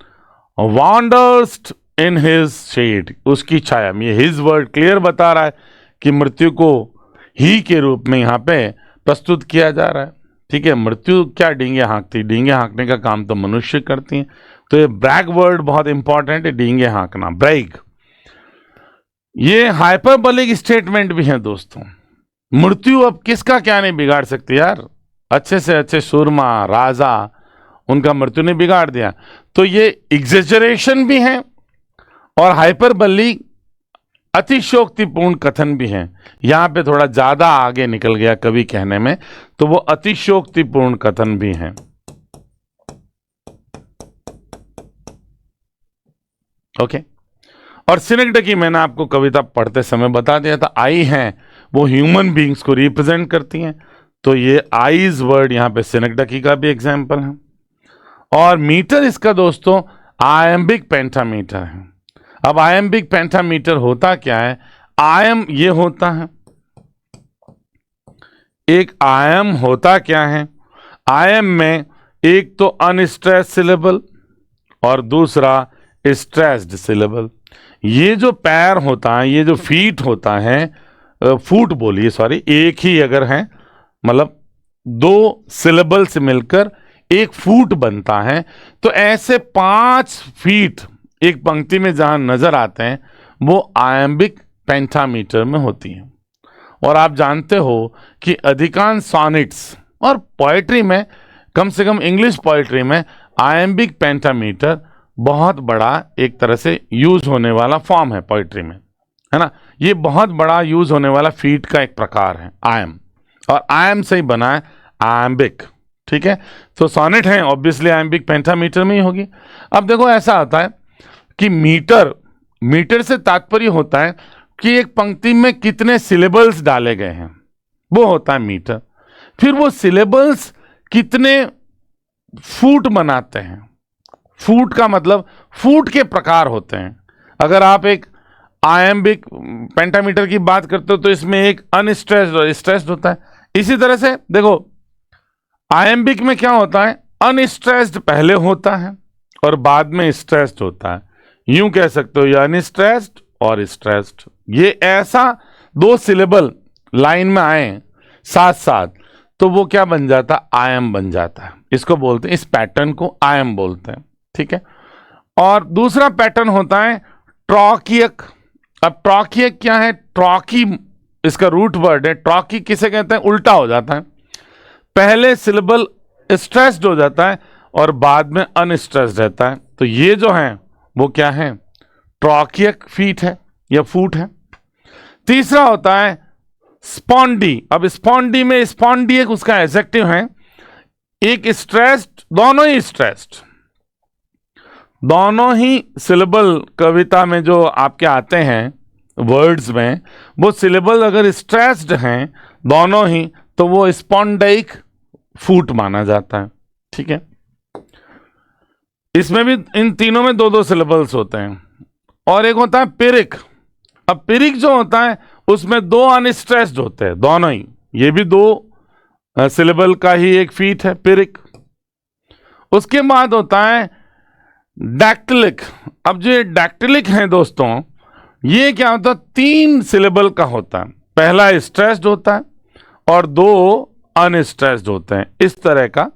वॉन्डर्स्ट इन हिज शेड, उसकी छाया में। ये हिज वर्ड क्लियर बता रहा है कि मृत्यु को ही के रूप में यहां पे प्रस्तुत किया जा रहा है, ठीक है। मृत्यु क्या डींगे हाँकती? डींगे हाँकने का काम तो मनुष्य करती हैं। तो ये ब्रैग वर्ड बहुत इंपॉर्टेंट है, डींगे हाँकना, ब्रैग। ये हाइपरबोलिक स्टेटमेंट भी है दोस्तों। मृत्यु अब किसका क्या नहीं बिगाड़ सकती यार, अच्छे से अच्छे सूरमा, राजा, उनका मृत्यु ने बिगाड़ दिया। तो ये एग्जेजरेशन भी है और हाइपरबली, अतिशयोक्तिपूर्ण कथन भी है। यहां पे थोड़ा ज्यादा आगे निकल गया कवि कहने में, तो वो अतिशयोक्तिपूर्ण कथन भी है। ओके। और सिनेक्डकी मैंने आपको कविता पढ़ते समय बता दिया था, आई हैं वो ह्यूमन बीइंग्स को रिप्रेजेंट करती हैं। तो ये आईज वर्ड यहां पे सिनेक्डकी का भी एग्जाम्पल है। और मीटर इसका दोस्तों आयम्बिक पेंटामीटर है। अब आयम्बिक पेंटामीटर होता क्या है? आयम ये होता है, एक आयम होता क्या है? आयम में एक तो अनस्ट्रेस्ड सिलेबल और दूसरा स्ट्रेस्ड सिलेबल। ये जो पैर होता है, ये जो फीट होता है, फूट बोलिए सॉरी, एक ही अगर है, मतलब दो सिलेबल से मिलकर एक फूट बनता है। तो ऐसे 5 फीट एक पंक्ति में जहां नजर आते हैं, वो आयम्बिक पेंटामीटर में होती हैं। और आप जानते हो कि अधिकांश सॉनेट्स और पोएट्री में, कम से कम इंग्लिश पोएट्री में, आयम्बिक पेंटामीटर बहुत बड़ा एक तरह से यूज होने वाला फॉर्म है पोएट्री में, है ना। ये बहुत बड़ा यूज होने वाला फीट का एक प्रकार है आयम, और आयम से ही बना है आयम्बिक, ठीक है। तो सॉनेट है ऑब्वियसली आयम्बिक पेंटामीटर में ही होगी। अब देखो ऐसा होता है कि मीटर से तात्पर्य होता है कि एक पंक्ति में कितने सिलेबल्स डाले गए हैं, वो होता है मीटर। फिर वो सिलेबल्स कितने फूट बनाते हैं, फूट का मतलब फूट के प्रकार होते हैं। अगर आप एक आयम्बिक पेंटामीटर की बात करते हो तो इसमें एक अनस्ट्रेस्ड और स्ट्रेस्ड होता है। इसी तरह से देखो, आयम्बिक में क्या होता है? अनस्ट्रेस्ड पहले होता है और बाद में स्ट्रेस्ड होता है। यूं कह सकते हो ये अनस्ट्रेस्ड और स्ट्रेस्ड। ये ऐसा 2 सिलेबल लाइन में आए साथ साथ, तो वो क्या बन जाता? आयम बन जाता है। इसको बोलते हैं, इस पैटर्न को आयम बोलते हैं, ठीक है। और दूसरा पैटर्न होता है ट्रॉकियक। अब ट्रॉकियक क्या है? ट्रॉकी इसका रूट वर्ड है। ट्रॉकी किसे कहते हैं? उल्टा हो जाता है, पहले सिलेबल स्ट्रेस्ड हो जाता है और बाद में अनस्ट्रेस्ड रहता है। तो ये जो है वो क्या है? ट्रॉकियक फीट है या फूट है। तीसरा होता है स्पॉन्डी। अब स्पॉन्डी में स्पॉन्डियक उसका एडजेक्टिव है, एक स्ट्रेस्ड, दोनों ही स्ट्रेस्ड, दोनों ही सिलेबल कविता में जो आपके आते हैं वर्ड्स में, वो सिलेबल अगर स्ट्रेस्ड हैं दोनों ही, तो वो स्पॉन्डाइक फूट माना जाता है, ठीक है। इसमें भी इन तीनों में 2-2 सिलेबल्स होते हैं। और एक होता है पिरिक। अब पिरिक जो होता है उसमें 2 अनस्ट्रेस्ड होते हैं दोनों ही, ये भी 2 सिलेबल का ही एक फीट है पिरिक। उसके बाद होता है डैक्टिलिक। अब जो ये डैक्टिलिक है दोस्तों, ये क्या होता है? 3 सिलेबल का होता है, पहला स्ट्रेस्ड होता है और 2 अनस्ट्रेस्ड होते हैं। इस तरह का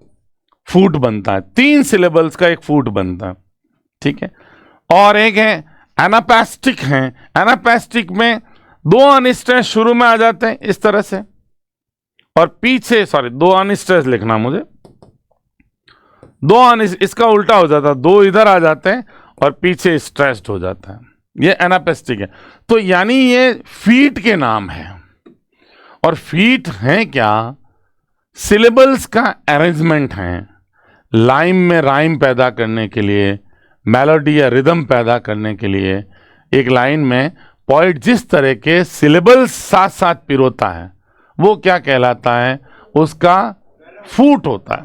फूट बनता है, 3 सिलेबल्स का एक फूट बनता है, ठीक है। और एक है एनापेस्टिक है। एनापेस्टिक में दो अनस्ट्रेस शुरू में आ जाते हैं इस तरह से, और पीछे दो अनस्ट्रेस लिखना मुझे, इसका उल्टा हो जाता है, दो इधर आ जाते हैं और पीछे स्ट्रेस्ड हो जाता है, ये एनापेस्टिक है। तो यानी ये फीट के नाम है, और फीट हैं क्या? सिलेबल्स का अरेंजमेंट है, लाइम में राइम पैदा करने के लिए, मेलोडी या रिदम पैदा करने के लिए। एक लाइन में पोइट जिस तरह के सिलेबल्स साथ साथ पिरोता है वो क्या कहलाता है? उसका फूट होता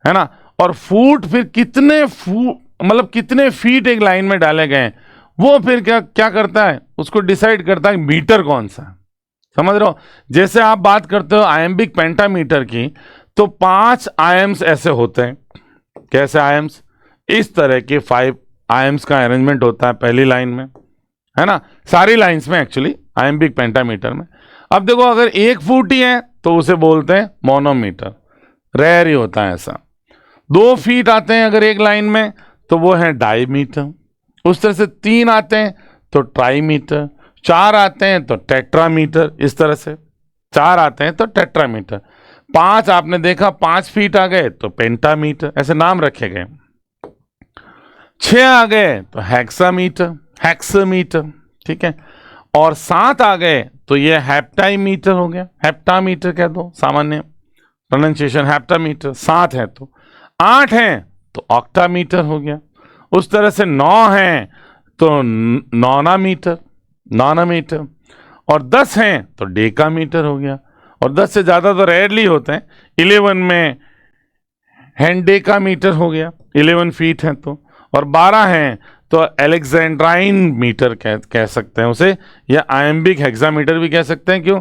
है ना। और फूट फिर कितने फीट एक लाइन में डाले गए वो फिर क्या करता है? उसको डिसाइड करता है मीटर कौन सा, समझ रहे हो? जैसे आप बात करते हो आयम्बिक पेंटामीटर की, तो 5 आयम्स ऐसे होते हैं। कैसे आयम्स? इस तरह के 5 आयम्स का अरेंजमेंट होता है पहली लाइन में, है ना, सारी लाइंस में एक्चुअली आयम्बिक पेंटामीटर में। अब देखो अगर 1 फुट ही है तो उसे बोलते हैं मोनोमीटर, रेयर ही होता है ऐसा। 2 फीट आते हैं अगर एक लाइन में तो वो है डायमीटर। उस तरह से 3 आते हैं तो ट्राईमीटर, 4 आते हैं तो टेट्रामीटर, इस तरह से 4 आते हैं तो टेट्रामीटर। 5 आपने देखा 5 फीट आ गए तो पेंटामीटर, ऐसे नाम रखे गए। 6 आ गए तो हेक्सामीटर, ठीक है। और 7 आ गए तो ये हेप्टामीटर हो गया, हेप्टामीटर कह दो, सामान्य प्रोनाउंसिएशन हेप्टामीटर। 7 है तो 8 है तो ऑक्टामीटर हो गया। उस तरह से 9 है तो नॉनामीटर, और 10 हैं तो डेकामीटर हो गया। और 10 से ज़्यादा तो रेयरली होते हैं। 11 में हेंडेकामीटर हो गया, 11 फीट हैं तो। और 12 हैं तो अलेक्जेंड्राइन मीटर कह सकते हैं उसे, या आयम्बिक हेक्सामीटर भी कह सकते हैं। क्यों?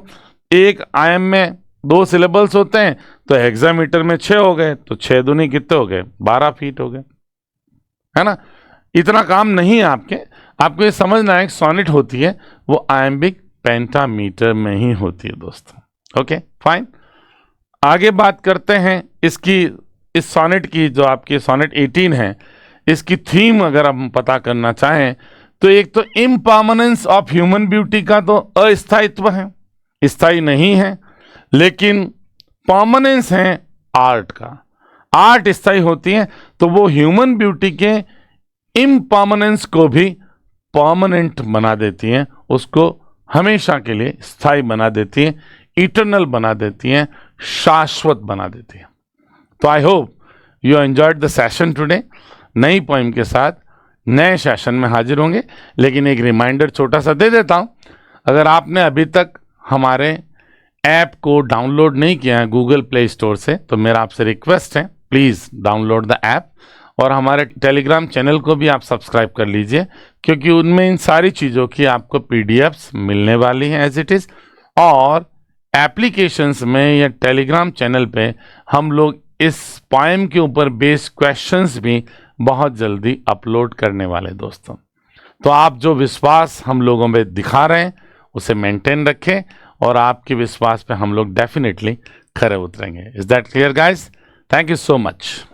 एक आयम में 2 सिलेबल्स होते हैं तो हेक्सामीटर में 6 हो गए तो 6 दूनी कितने हो गए? 12 फीट हो गए, है ना। इतना काम नहीं है आपको ये समझना है, सोनेट होती है वो आयम्बिक पेंटामीटर में ही होती है दोस्तों। ओके फाइन, आगे बात करते हैं इस सोनेट की, जो आपकी सोनेट 18 है, इसकी थीम अगर हम पता करना चाहें तो एक तो इम्पर्मानेंस ऑफ ह्यूमन ब्यूटी का तो अस्थायित्व है, स्थायी नहीं है, लेकिन परमानेंस है आर्ट का। आर्ट स्थायी होती है तो वो ह्यूमन ब्यूटी के इम्पर्मानेंस को भी परमानेंट बना देती हैं, उसको हमेशा के लिए स्थायी बना देती हैं, इटर्नल बना देती हैं, शाश्वत बना देती हैं। तो I hope you enjoyed the session today. नई पोइम के साथ नए सेशन में हाजिर होंगे, लेकिन एक रिमाइंडर छोटा सा दे देता हूं, अगर आपने अभी तक हमारे ऐप को डाउनलोड नहीं किया है गूगल प्ले स्टोर से, तो मेरा आपसे रिक्वेस्ट है प्लीज़ डाउनलोड द ऐप, और हमारे टेलीग्राम चैनल को भी आप सब्सक्राइब कर लीजिए, क्योंकि उनमें इन सारी चीज़ों की आपको पीडीएफ्स मिलने वाली हैं एज इट इज़। और एप्लीकेशंस में या टेलीग्राम चैनल पे हम लोग इस पोएम के ऊपर बेस्ड क्वेश्चंस भी बहुत जल्दी अपलोड करने वाले दोस्तों। तो आप जो विश्वास हम लोगों में दिखा रहे हैं उसे मेंटेन रखें, और आपके विश्वास पे हम लोग डेफिनेटली खरे उतरेंगे। Is that clear guys? Thank you so much.